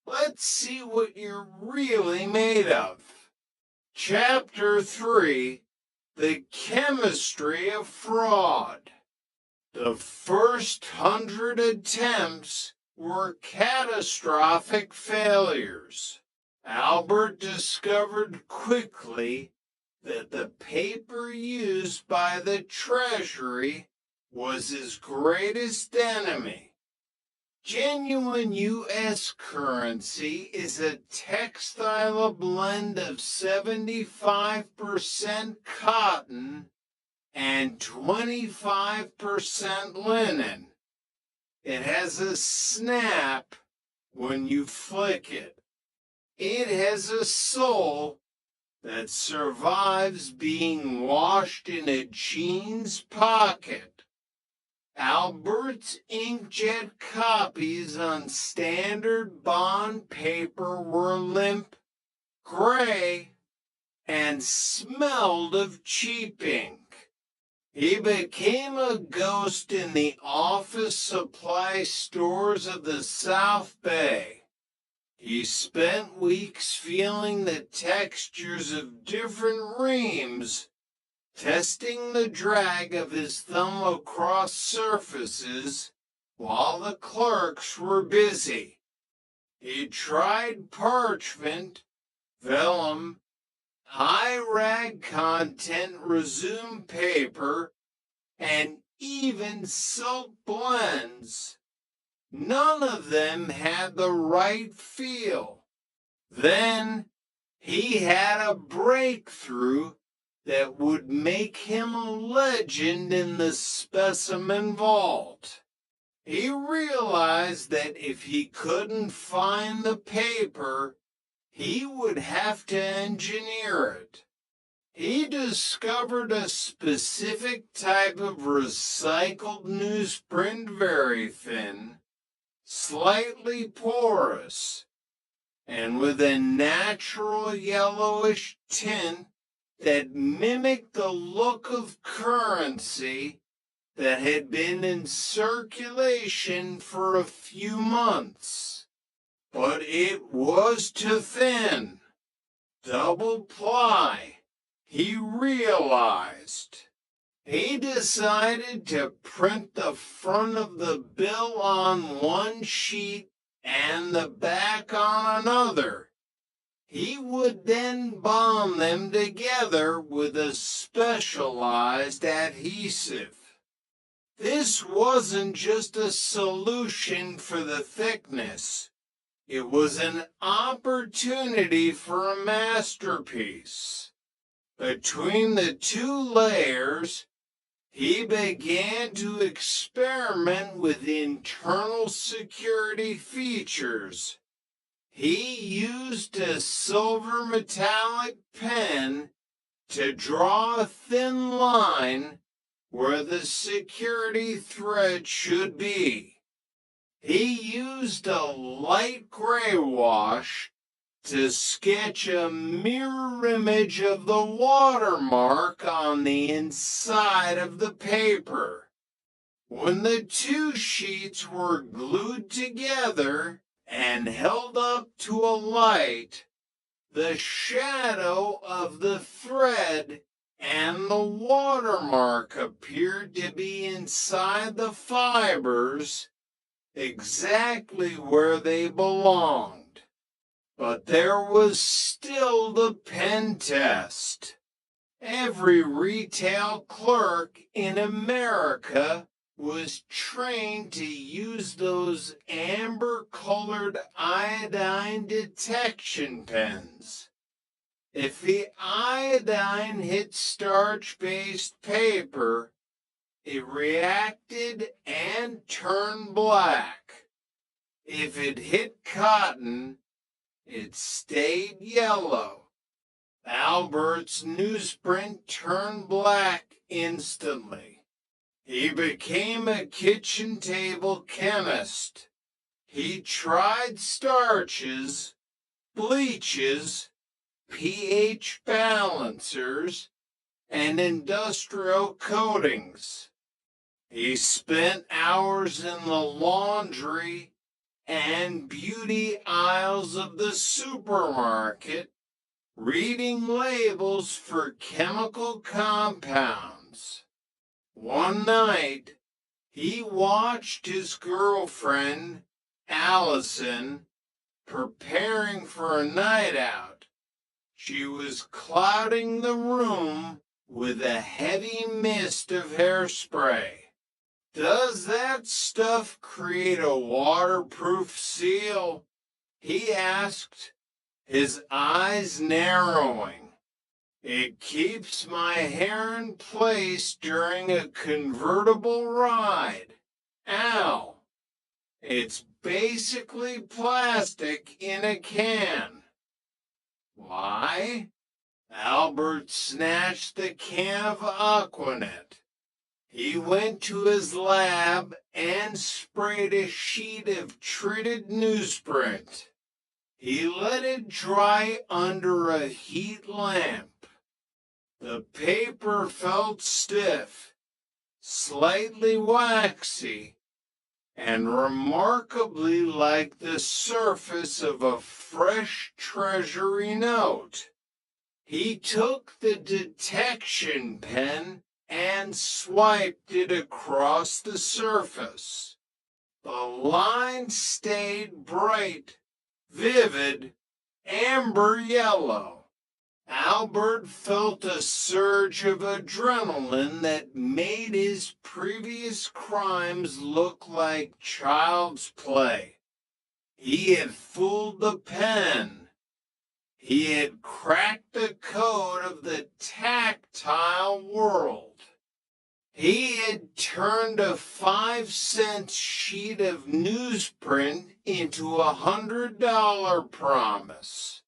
Let's see what you're really made of. Chapter 3, The Chemistry of Fraud. The first 100 attempts were catastrophic failures. Albert discovered quickly that the paper used by the Treasury was his greatest enemy. Genuine U.S. currency is a textile blend of 75% cotton and 25% linen. It has a snap when you flick it. It has a soul that survives being washed in a jeans pocket. Albert's inkjet copies on standard bond paper were limp, gray, and smelled of cheap ink. He became a ghost in the office supply stores of the South Bay. He spent weeks feeling the textures of different reams, testing the drag of his thumb across surfaces while the clerks were busy. He tried parchment, vellum, high rag content resume paper, and even silk blends. None of them had the right feel. Then he had a breakthrough that would make him a legend in the specimen vault. He realized that if he couldn't find the paper, he would have to engineer it. He discovered a specific type of recycled newsprint, very thin, slightly porous, and with a natural yellowish tint that mimicked the look of currency that had been in circulation for a few months. But it was too thin. Double ply, he realized. He decided to print the front of the bill on one sheet and the back on another. He would then bond them together with a specialized adhesive. This wasn't just a solution for the thickness. It was an opportunity for a masterpiece. Between the two layers, he began to experiment with internal security features. He used a silver metallic pen to draw a thin line where the security thread should be. He used a light gray wash to sketch a mirror image of the watermark on the inside of the paper. When the two sheets were glued together and held up to a light, the shadow of the thread and the watermark appeared to be inside the fibers, exactly where they belonged. But there was still the pen test. Every retail clerk in America was trained to use those amber-colored iodine detection pens. If the iodine hit starch-based paper, it reacted and turned black. If it hit cotton, it stayed yellow. Albert's newsprint turned black instantly. He became a kitchen table chemist. He tried starches, bleaches, pH balancers, and industrial coatings. He spent hours in the laundry and beauty aisles of the supermarket, reading labels for chemical compounds. One night, he watched his girlfriend, Allison, preparing for a night out. She was clouding the room with a heavy mist of hairspray. Does that stuff create a waterproof seal? He asked, his eyes narrowing. It keeps my hair in place during a convertible ride. Ow. It's basically plastic in a can. Why? Albert snatched the can of Aquanet. He went to his lab and sprayed a sheet of treated newsprint. He let it dry under a heat lamp. The paper felt stiff, slightly waxy, and remarkably like the surface of a fresh treasury note. He took the detection pen and swiped it across the surface. The line stayed bright, vivid, amber yellow. Albert felt a surge of adrenaline that made his previous crimes look like child's play. He had fooled the pen. He had cracked the code of the tactile world. He had turned a 5-cent sheet of newsprint into $100 promise.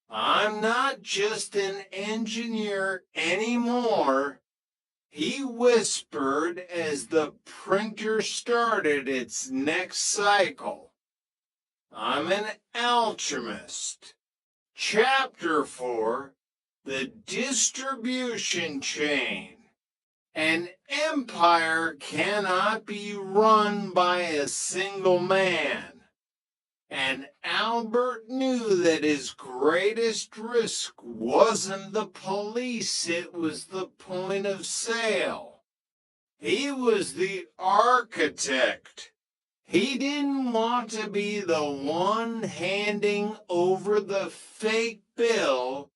I'm not just an engineer anymore, he whispered as the printer started its next cycle. I'm an alchemist. Chapter 4, The Distribution Chain. An empire cannot be run by a single man. And Albert knew that his greatest risk wasn't the police, it was the point of sale. He was the architect. He didn't want to be the one handing over the fake bill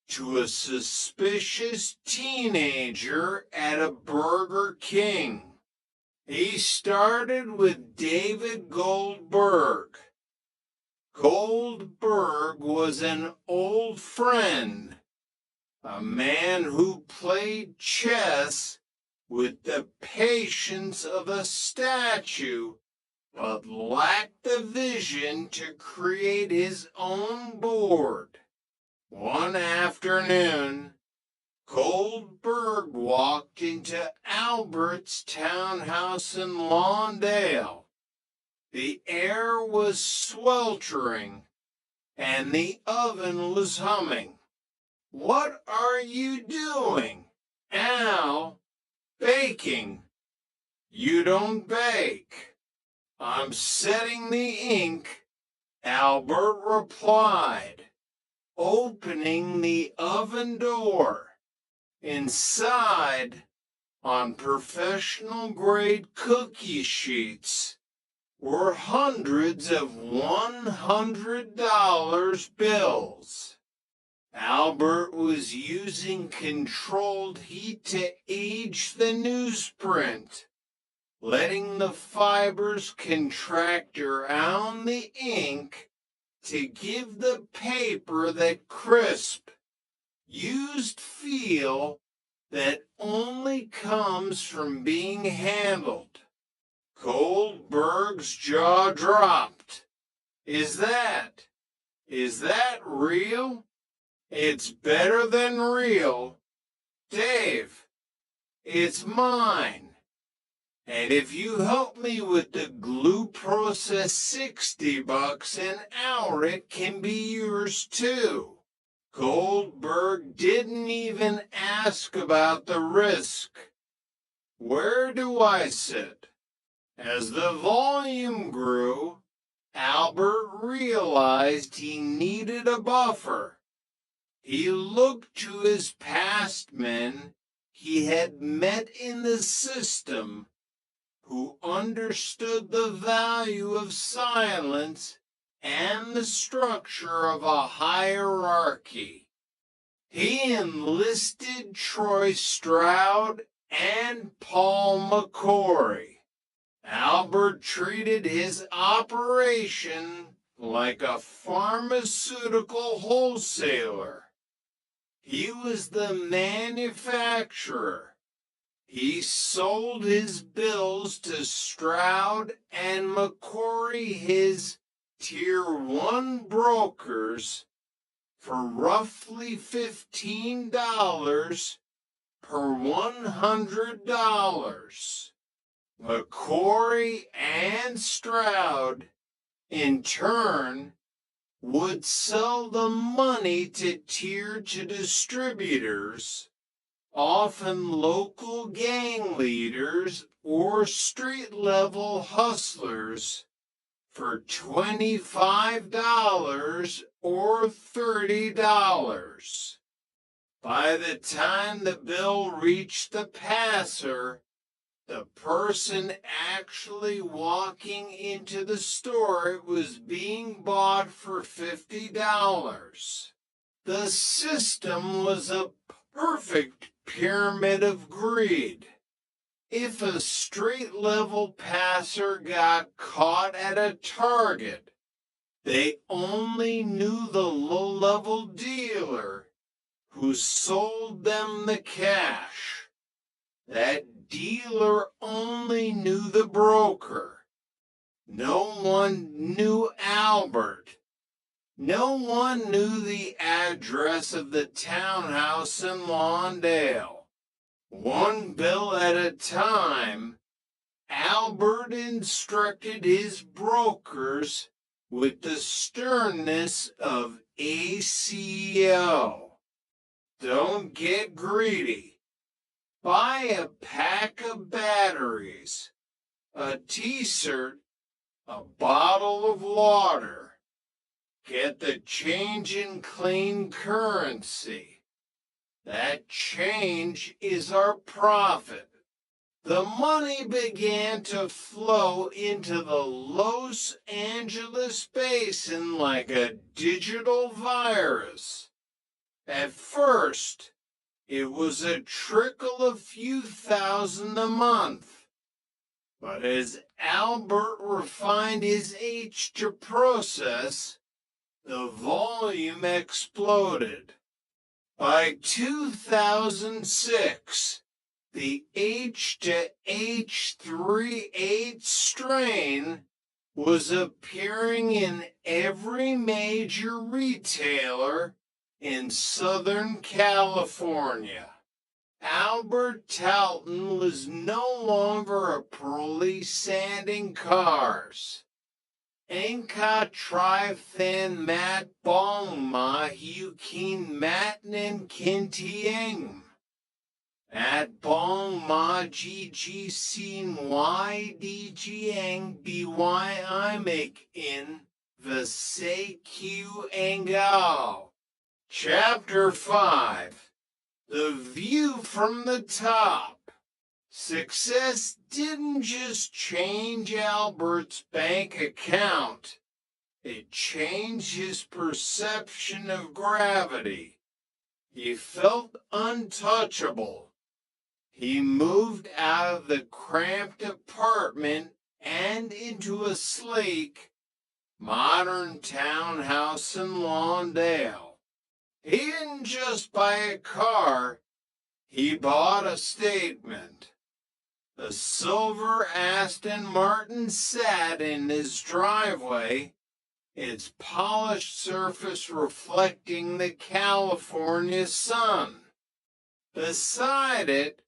to a suspicious teenager at a Burger King. He started with David Goldberg. Goldberg was an old friend, a man who played chess with the patience of a statue, but lacked the vision to create his own board. One afternoon, Goldberg walked into Albert's townhouse in Lawndale. The air was sweltering, and the oven was humming. "What are you doing?" "Al, baking." "You don't bake." "I'm setting the ink," Albert replied, opening the oven door. Inside, on professional-grade cookie sheets, were hundreds of $100 bills. Albert was using controlled heat to age the newsprint, letting the fibers contract around the ink to give the paper that crisp, used feel that only comes from being handled. Goldberg's jaw dropped. Is that real?" "It's better than real. Dave, it's mine. And if you help me with the glue process, $60 an hour, it can be yours too." Goldberg didn't even ask about the risk. "Where do I sit?" As the volume grew, Albert realized he needed a buffer. He looked to his past men he had met in the system, who understood the value of silence and the structure of a hierarchy. He enlisted Troy Stroud and Paul McCory. Albert treated his operation like a pharmaceutical wholesaler. He was the manufacturer. He sold his bills to Stroud and McCory, his Tier 1 brokers, for roughly $15 per $100. McCory and Stroud, in turn, would sell the money to Tier 2 distributors, often local gang leaders or street-level hustlers, for $25 or $30. By the time the bill reached the passer, the person actually walking into the store was being bought for $50. The system was a perfect pyramid of greed. If a street-level passer got caught at a Target, they only knew the low-level dealer who sold them the cash. That dealer only knew the broker. No one knew Albert. No one knew the address of the townhouse in Lawndale. One bill at a time, Albert instructed his brokers with the sternness of ACO. Don't get greedy. Buy a pack of batteries, a t-shirt, a bottle of water. Get the change in clean currency. That change is our profit. The money began to flow into the Los Angeles basin like a digital virus. At first, it was a trickle of few thousand a month. But as Albert refined his H to process, the volume exploded. By 2006, the H to H3.8 strain was appearing in every major retailer in Southern California. Albert Talton was no longer a police sanding cars. Enka Trifan Mat Bongma Hukin Matnan Kintieng. At Bongma Gg Sin Y DGang BY Imik in Vaseku Engao. Chapter 5. The View from the Top. Success didn't just change Albert's bank account. It changed his perception of gravity. He felt untouchable. He moved out of the cramped apartment and into a sleek, modern townhouse in Lawndale. He didn't just buy a car, he bought a statement. A silver Aston Martin sat in his driveway, its polished surface reflecting the California sun. Beside it,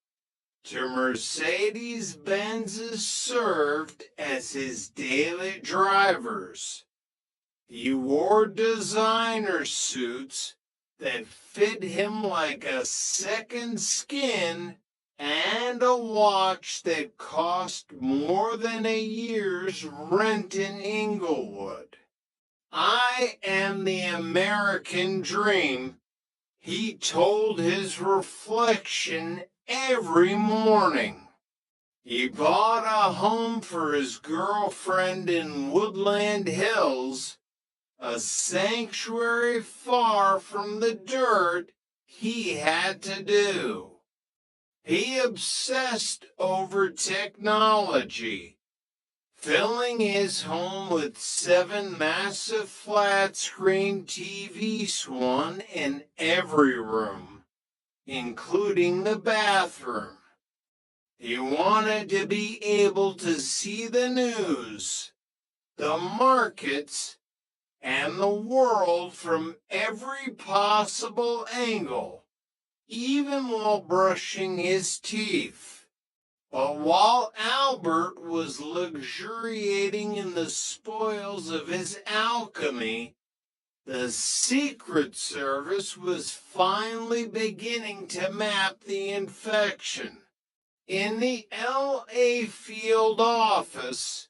two Mercedes-Benzes served as his daily drivers. He wore designer suits that fit him like a second skin and a watch that cost more than a year's rent in Inglewood. I am the American dream, he told his reflection every morning. He bought a home for his girlfriend in Woodland Hills, a sanctuary far from the dirt he had to do. He obsessed over technology, filling his home with 7 massive flat-screen TVs, one in every room, including the bathroom. He wanted to be able to see the news, the markets, and the world from every possible angle, even while brushing his teeth. But while Albert was luxuriating in the spoils of his alchemy, the Secret Service was finally beginning to map the infection. In the L.A. field office,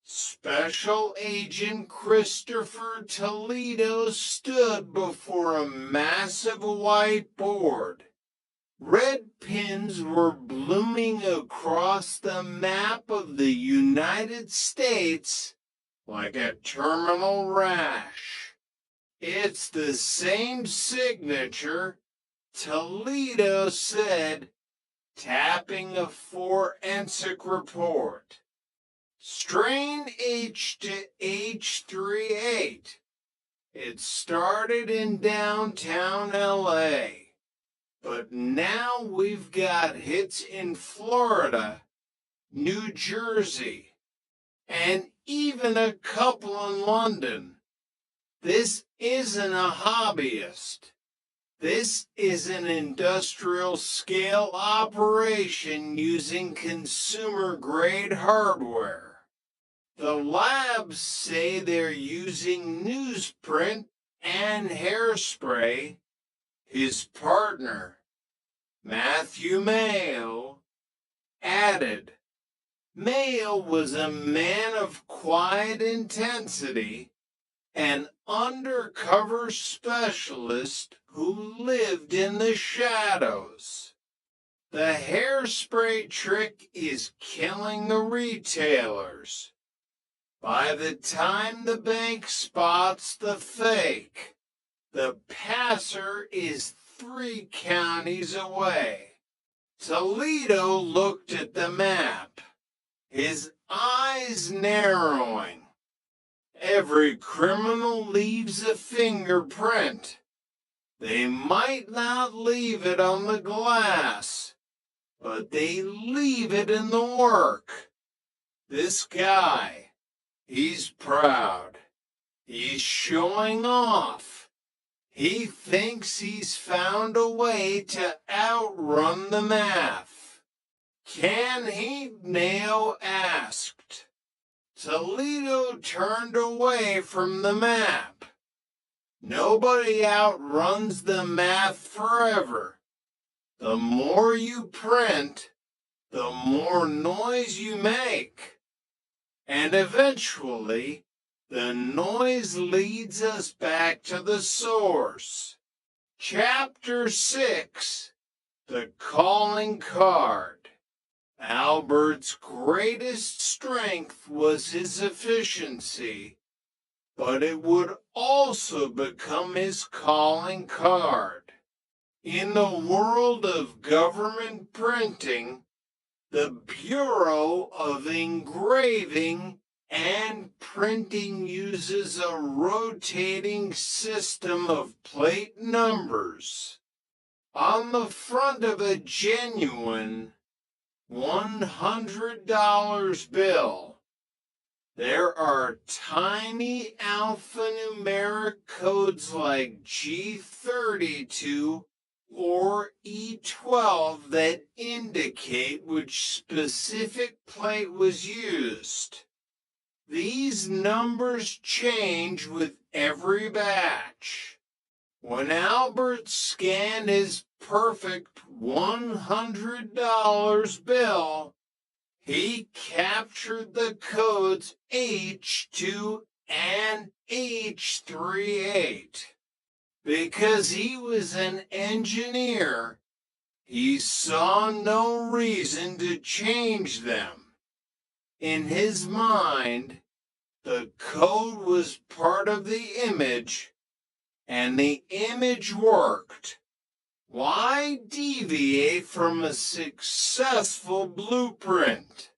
Special Agent Christopher Toledo stood before a massive whiteboard. Red pins were blooming across the map of the United States like a terminal rash. It's the same signature, Toledo said, tapping a forensic report. Strain H to H3.8. It started in downtown L.A., but now we've got hits in Florida, New Jersey, and even a couple in London. This isn't a hobbyist. This is an industrial-scale operation using consumer-grade hardware. The labs say they're using newsprint and hairspray. His partner, Matthew Mayo, added. Mayo was a man of quiet intensity, an undercover specialist who lived in the shadows. The hairspray trick is killing the retailers. By the time the bank spots the fake, the passer is 3 counties away. Toledo looked at the map, his eyes narrowing. every criminal leaves a fingerprint. They might not leave it on the glass, but they leave it in the work. This guy, he's proud. He's showing off. He thinks he's found a way to outrun the math. Can he? Neo asked. Toledo turned away from the map. Nobody outruns the math forever. The more you print, the more noise you make. And eventually, the noise leads us back to the source. Chapter 6, The Calling Card. Albert's greatest strength was his efficiency, but it would also become his calling card. In the world of government printing, the Bureau of Engraving and Printing uses a rotating system of plate numbers. On the front of a genuine $100 bill, there are tiny alphanumeric codes like G32 or E12 that indicate which specific plate was used. These numbers change with every batch. When Albert scanned his perfect $100 bill, he captured the codes H2 and H38. Because he was an engineer, he saw no reason to change them. In his mind, the code was part of the image, and the image worked. Why deviate from a successful blueprint?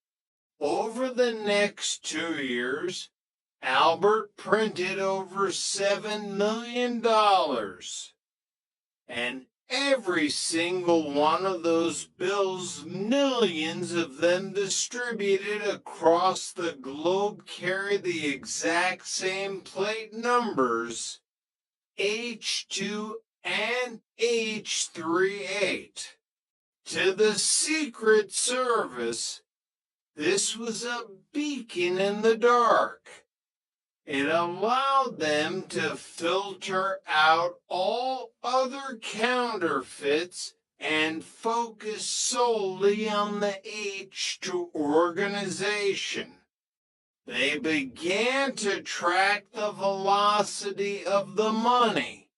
Over the next 2 years, Albert printed over $7 million. And every single one of those bills, millions of them distributed across the globe, carry the exact same plate numbers, H2 and H38. To the Secret Service, this was a beacon in the dark. It allowed them to filter out all other counterfeits and focus solely on the H2 organization. They began to track the velocity of the money,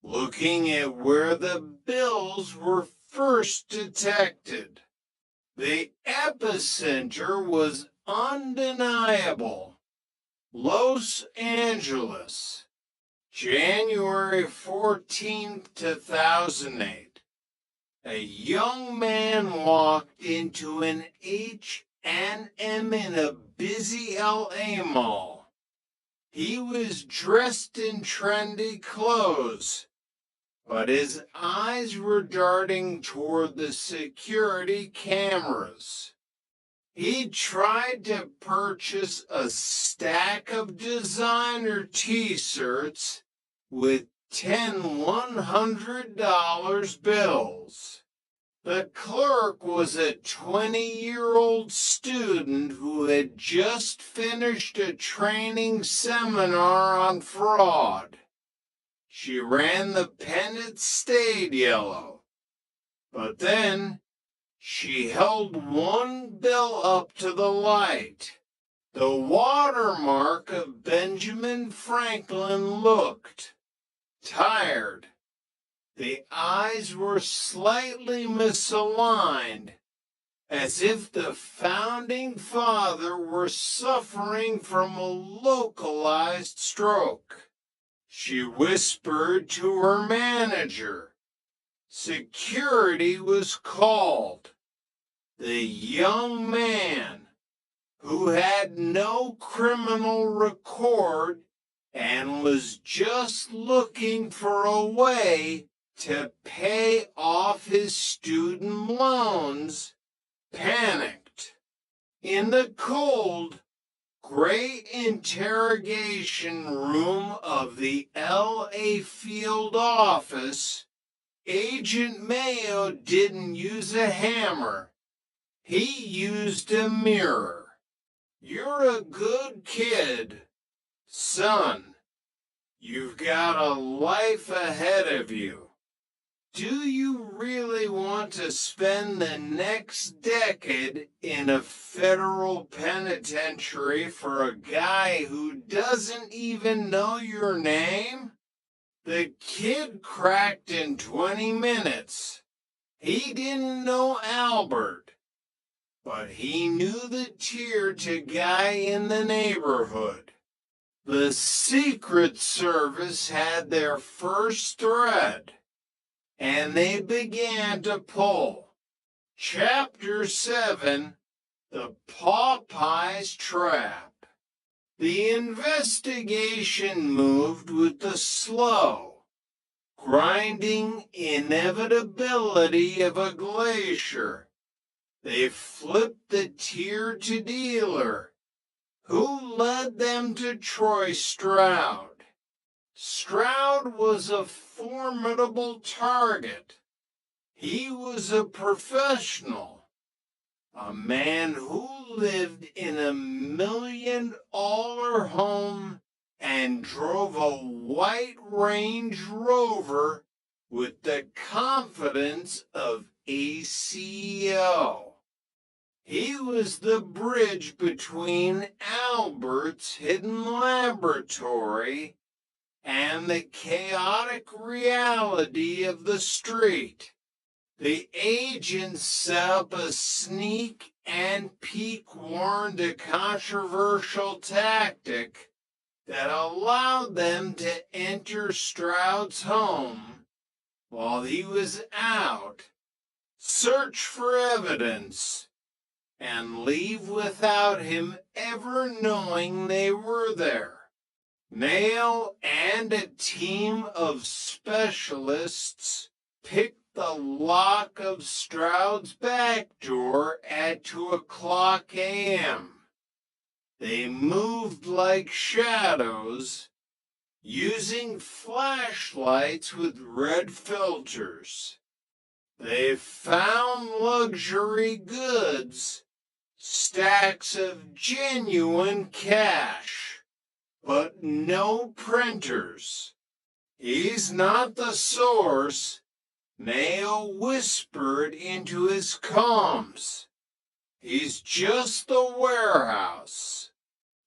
looking at where the bills were first detected. The epicenter was undeniable. Los Angeles, January 14, 2008. A young man walked into an H&M in a busy LA mall. He was dressed in trendy clothes, but his eyes were darting toward the security cameras. He tried to purchase a stack of designer t-shirts with 10 $100 bills. The clerk was a 20-year-old student who had just finished a training seminar on fraud. She ran the pen that stayed yellow, but then she held one bill up to the light. The watermark of Benjamin Franklin looked tired. The eyes were slightly misaligned, as if the founding father were suffering from a localized stroke. She whispered to her manager. Security was called. The young man, who had no criminal record and was just looking for a way to pay off his student loans, panicked. In the cold, gray interrogation room of the L.A. field office, Agent Mayo didn't use a hammer. He used a mirror. "You're a good kid, son. You've got a life ahead of you. Do you really want to spend the next decade in a federal penitentiary for a guy who doesn't even know your name?" The kid cracked in 20 minutes. He didn't know Albert, but he knew the tier-to guy in the neighborhood. The Secret Service had their first thread, and they began to pull. Chapter 7, The Popeyes Trap. The investigation moved with the slow, grinding inevitability of a glacier. They flipped the tier-to dealer, who led them to Troy Stroud. Stroud was a formidable target. He was a professional, a man who lived in a $1 million home and drove a white Range Rover with the confidence of a CEO. He was the bridge between Albert's hidden laboratory and the chaotic reality of the street. The agents set up a sneak and peek warned a controversial tactic that allowed them to enter Stroud's home while he was out, search for evidence, and leave without him ever knowing they were there. Nail and a team of specialists picked the lock of Stroud's back door at 2:00 a.m. They moved like shadows, using flashlights with red filters. They found luxury goods, stacks of genuine cash, but no printers. "He's not the source," Mayo whispered into his comms. "He's just the warehouse."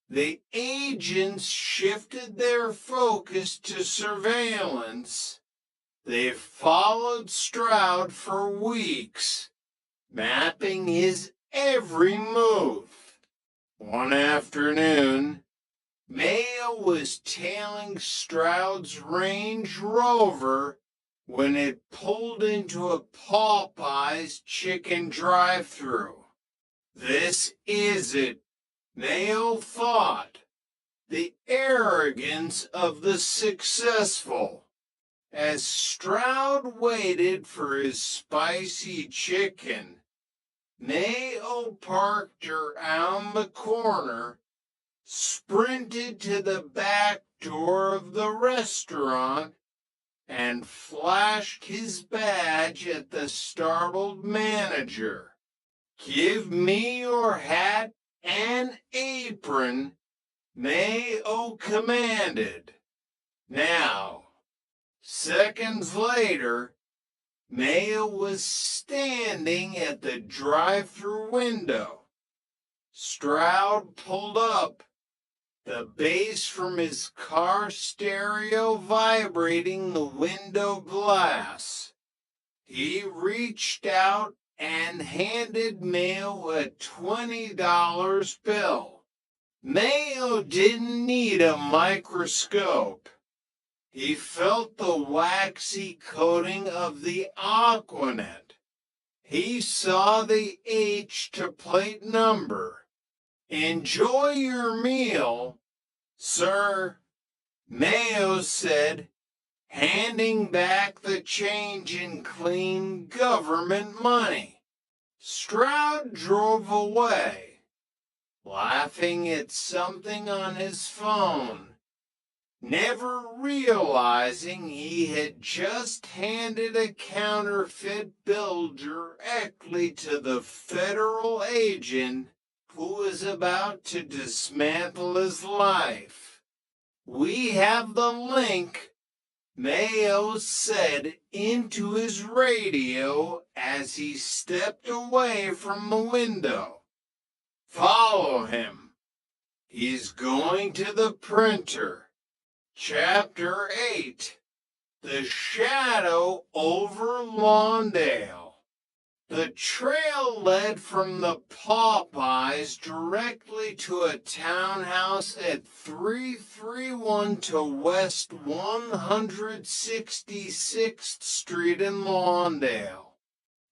The agents shifted their focus to surveillance. They followed Stroud for weeks, mapping his every move. One afternoon, Mayo was tailing Stroud's Range Rover when it pulled into a Popeyes chicken drive-thru. This is it, Mayo thought. The arrogance of the successful. As Stroud waited for his spicy chicken, Mayo parked around the corner, sprinted to the back door of the restaurant, and flashed his badge at the startled manager. "Give me your hat and apron," Mayo commanded. Now, seconds later, Mayo was standing at the drive-thru window. Stroud pulled up, the bass from his car stereo vibrating the window glass. He reached out and handed Mayo a $20 bill. Mayo didn't need a microscope. He felt the waxy coating of the Aquanet. He saw the H to plate number. Enjoy your meal, sir, Mayo said, handing back the change in clean government money. Stroud drove away, laughing at something on his phone, never realizing he had just handed a counterfeit bill directly to the federal agent who was about to dismantle his life. We have the link, Mayo said into his radio as he stepped away from the window. Follow him. He's going to the printer. Chapter 8. The Shadow over Lawndale. The trail led from the Popeyes directly to a townhouse at 331 to West 166th Street in Lawndale.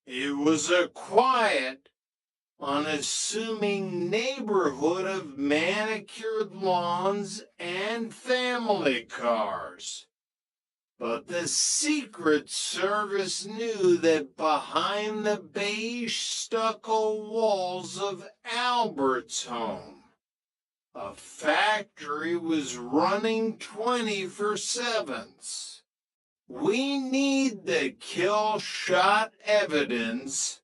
It was a quiet, unassuming neighborhood of manicured lawns and family cars. But the Secret Service knew that behind the beige stucco walls of Albert's home, a factory was running 24/7s. We need the kill shot evidence,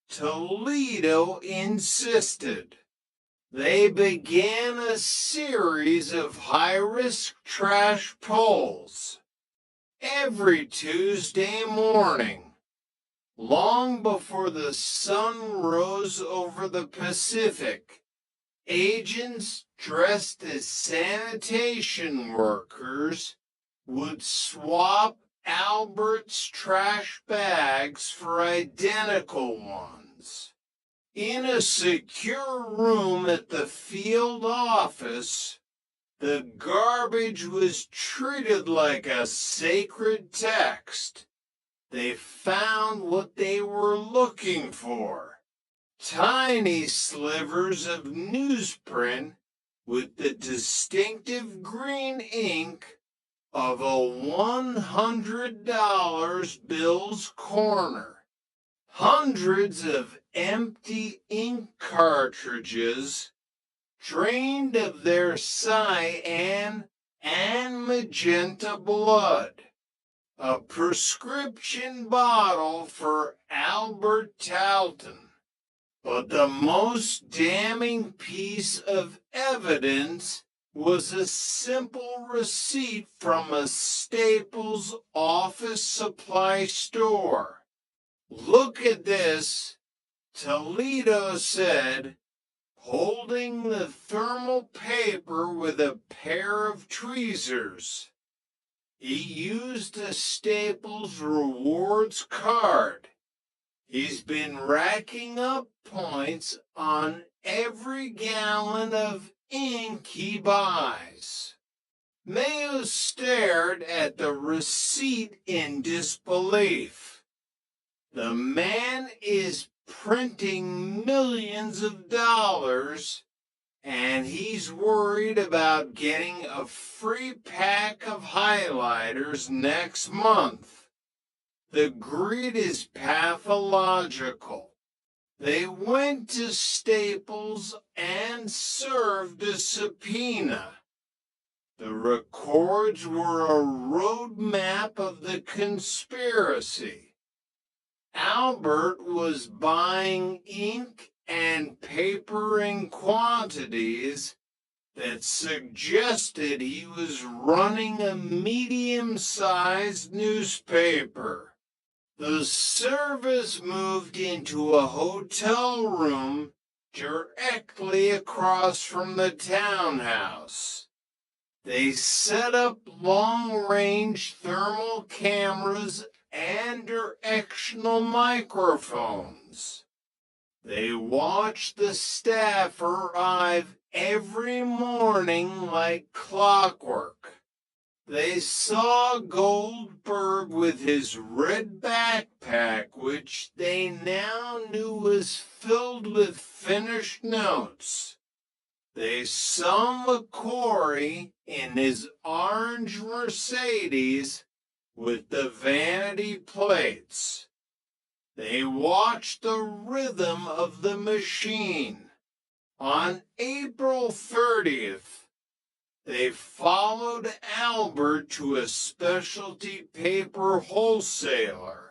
Toledo insisted. They began a series of high-risk trash pulls every Tuesday morning, long before the sun rose over the Pacific. Agents dressed as sanitation workers would swap Albert's trash bags for identical ones. In a secure room at the field office, the garbage was treated like a sacred text. They found what they were looking for: tiny slivers of newsprint with the distinctive green ink of a $100 bill's corner. Hundreds of empty ink cartridges, drained of their cyan and magenta blood. A prescription bottle for Albert Talton. But the most damning piece of evidence was a simple receipt from a Staples office supply store. Look at this, Toledo said, holding the thermal paper with a pair of tweezers. He used a Staples Rewards card. He's been racking up points on every gallon of ink he buys. Mayo stared at the receipt in disbelief. The man is printing millions of dollars, and he's worried about getting a free pack of highlighters next month. The greed is pathological. They went to Staples and served a subpoena. The records were a roadmap of the conspiracy. Albert was buying ink and paper in quantities that suggested he was running a medium-sized newspaper. The service moved into a hotel room directly across from the townhouse. They set up long-range thermal cameras and directional microphones. They watched the staff arrive every morning like clockwork. They saw Goldberg with his red backpack, which they now knew was filled with finished notes. They saw McCory in his orange Mercedes with the vanity plates. They watched the rhythm of the machine. On April 30th, they followed Albert to a specialty paper wholesaler.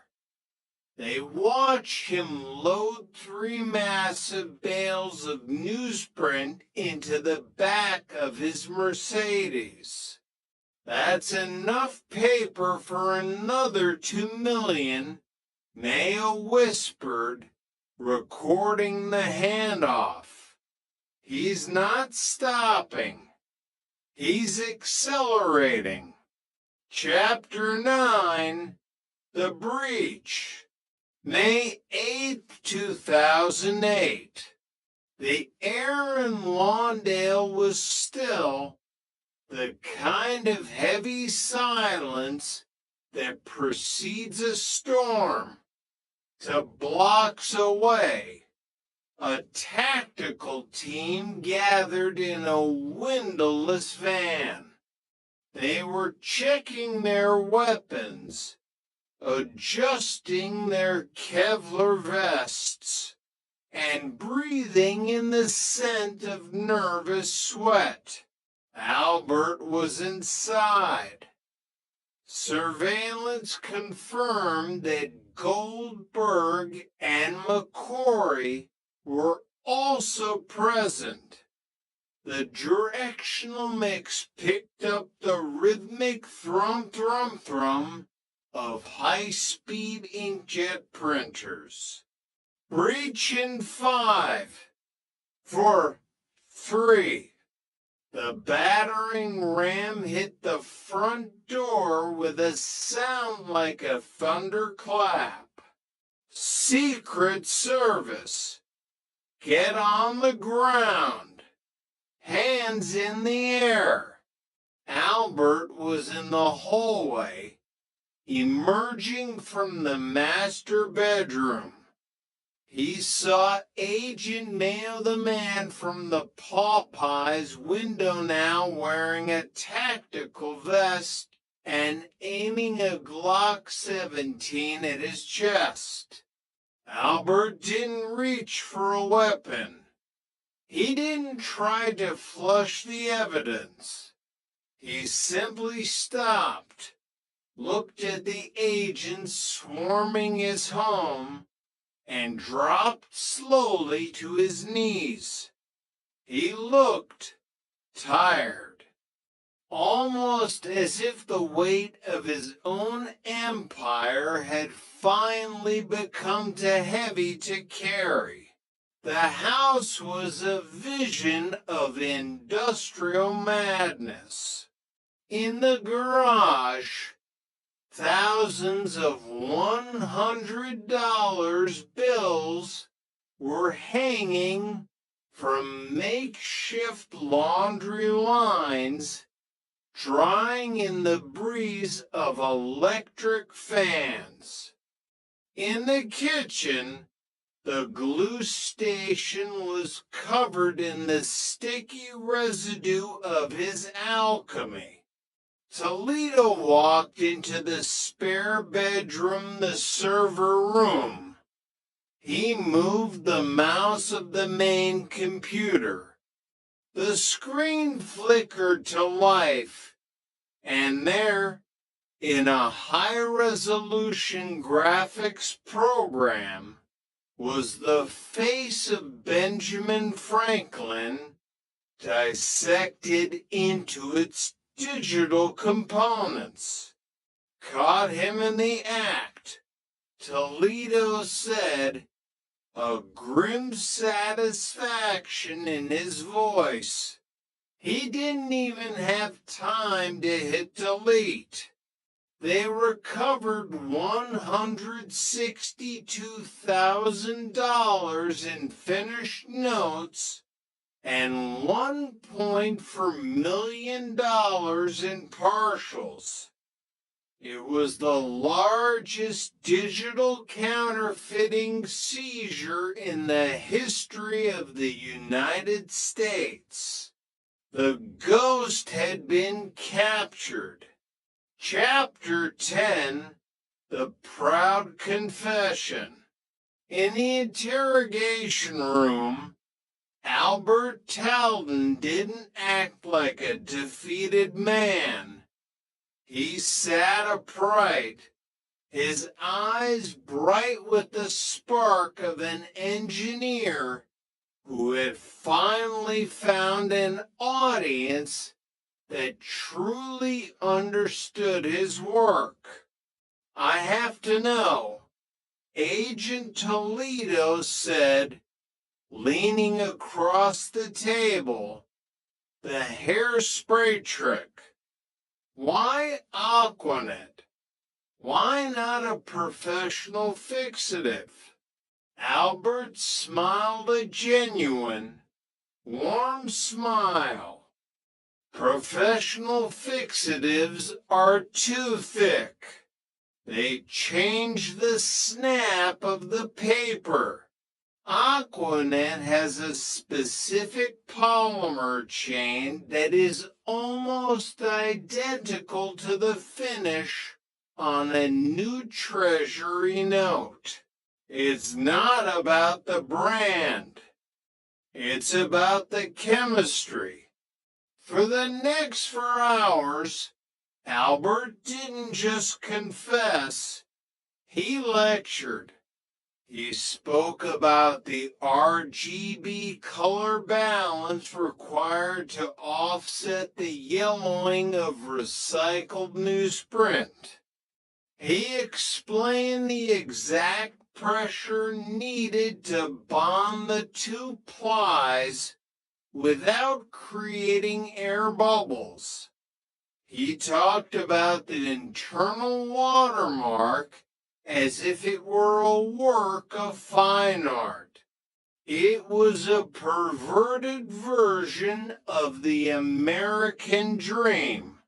They watched him load 3 massive bales of newsprint into the back of his Mercedes. That's enough paper for another 2 million, Mayo whispered, recording the handoff. He's not stopping. He's accelerating. Chapter 9, The Breach. May 8th, 2008. The air in Lawndale was still, the kind of heavy silence that precedes a storm. To blocks away, a tactical team gathered in a windowless van. They were checking their weapons, adjusting their Kevlar vests, and breathing in the scent of nervous sweat. Albert was inside. Surveillance confirmed that Goldberg and McCory were also present. The directional mix picked up the rhythmic thrum-thrum-thrum of high-speed inkjet printers. Breach in 5, 4, 3. The battering ram hit the front door with a sound like a thunderclap. Secret Service. Get on the ground. Hands in the air. Albert was in the hallway, emerging from the master bedroom. He saw Agent Mayo the man from the Popeyes window now wearing a tactical vest and aiming a Glock 17 at his chest. Albert didn't reach for a weapon. He didn't try to flush the evidence. He simply stopped, looked at the agents swarming his home, and dropped slowly to his knees. He looked tired, almost as if the weight of his own empire had finally become too heavy to carry. The house was a vision of industrial madness. In the garage, thousands of $100 bills were hanging from makeshift laundry lines, drying in the breeze of electric fans. In the kitchen, the glue station was covered in the sticky residue of his alchemy. Toledo walked into the spare bedroom, the server room. He moved the mouse of the main computer. The screen flickered to life, and there, in a high-resolution graphics program, was the face of Benjamin Franklin dissected into its digital components. Caught him in the act, Toledo said, a grim satisfaction in his voice. He didn't even have time to hit delete. They recovered $162,000 in finished notes and $1.4 million in partials. It was the largest digital counterfeiting seizure in the history of the United States. The ghost had been captured. Chapter 10, The Proud Confession. In the interrogation room, Albert Talden didn't act like a defeated man. He sat upright, his eyes bright with the spark of an engineer who had finally found an audience that truly understood his work. I have to know, Agent Toledo said, leaning across the table, the hairspray trick. Why Aquanet? Why not a professional fixative? Albert smiled a genuine, warm smile. Professional fixatives are too thick. They change the snap of the paper. Aquanet has a specific polymer chain that is almost identical to the finish on a new treasury note. It's not about the brand. It's about the chemistry. For the next 4 hours, Albert didn't just confess, he lectured. He spoke about the RGB color balance required to offset the yellowing of recycled newsprint. He explained the exact pressure needed to bond the two plies without creating air bubbles. He talked about the internal watermark as if it were a work of fine art. It was a perverted version of the American dream.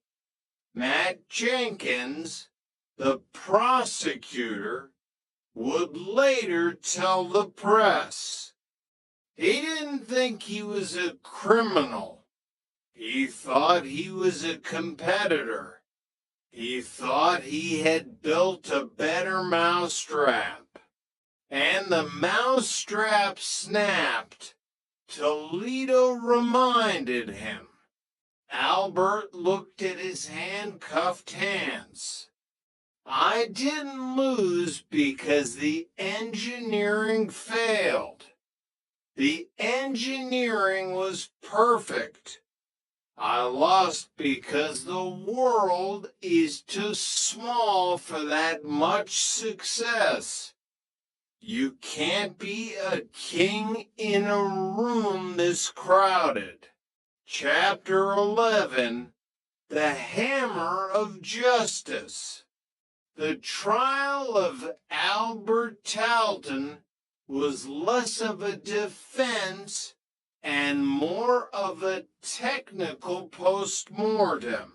Matt Jenkins, the prosecutor, would later tell the press. He didn't think he was a criminal. He thought he was a competitor. He thought he had built a better mousetrap. And the mousetrap snapped. Toledo reminded him. Albert looked at his handcuffed hands. I didn't lose because the engineering failed. The engineering was perfect. I lost because the world is too small for that much success. You can't be a king in a room this crowded. Chapter 11, The Hammer of Justice. The trial of Albert Talden was less of a defense and more of a technical post-mortem.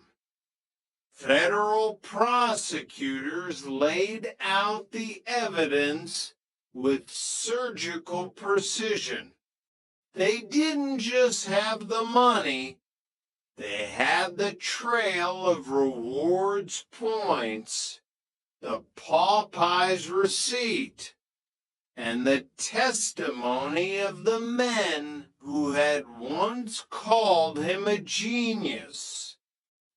Federal prosecutors laid out the evidence with surgical precision. They didn't just have the money, they had the trail of rewards points, the Popeyes receipt, and the testimony of the men who had once called him a genius.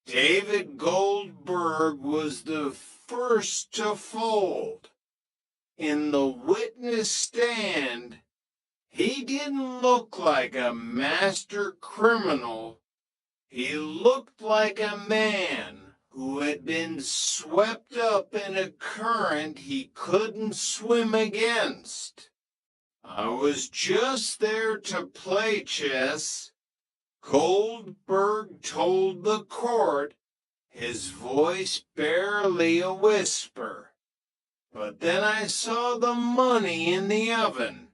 David Goldberg was the first to fold. In the witness stand, he didn't look like a master criminal. He looked like a man who had been swept up in a current he couldn't swim against. I was just there to play chess, Goldberg told the court, his voice barely a whisper. But then I saw the money in the oven.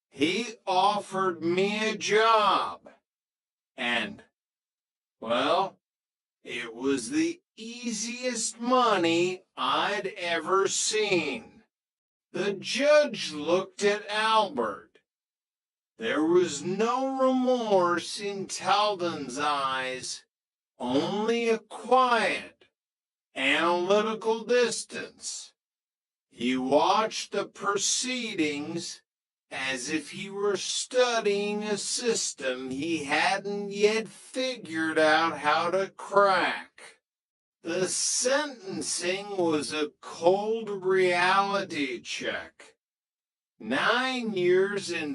He offered me a job. And, well, It was the easiest money I'd ever seen. The judge looked at Albert. There was no remorse in Taldon's eyes, only a quiet, analytical distance. He watched the proceedings as if he were studying a system he hadn't yet figured out how to crack. The sentencing was a cold reality check. 9 years in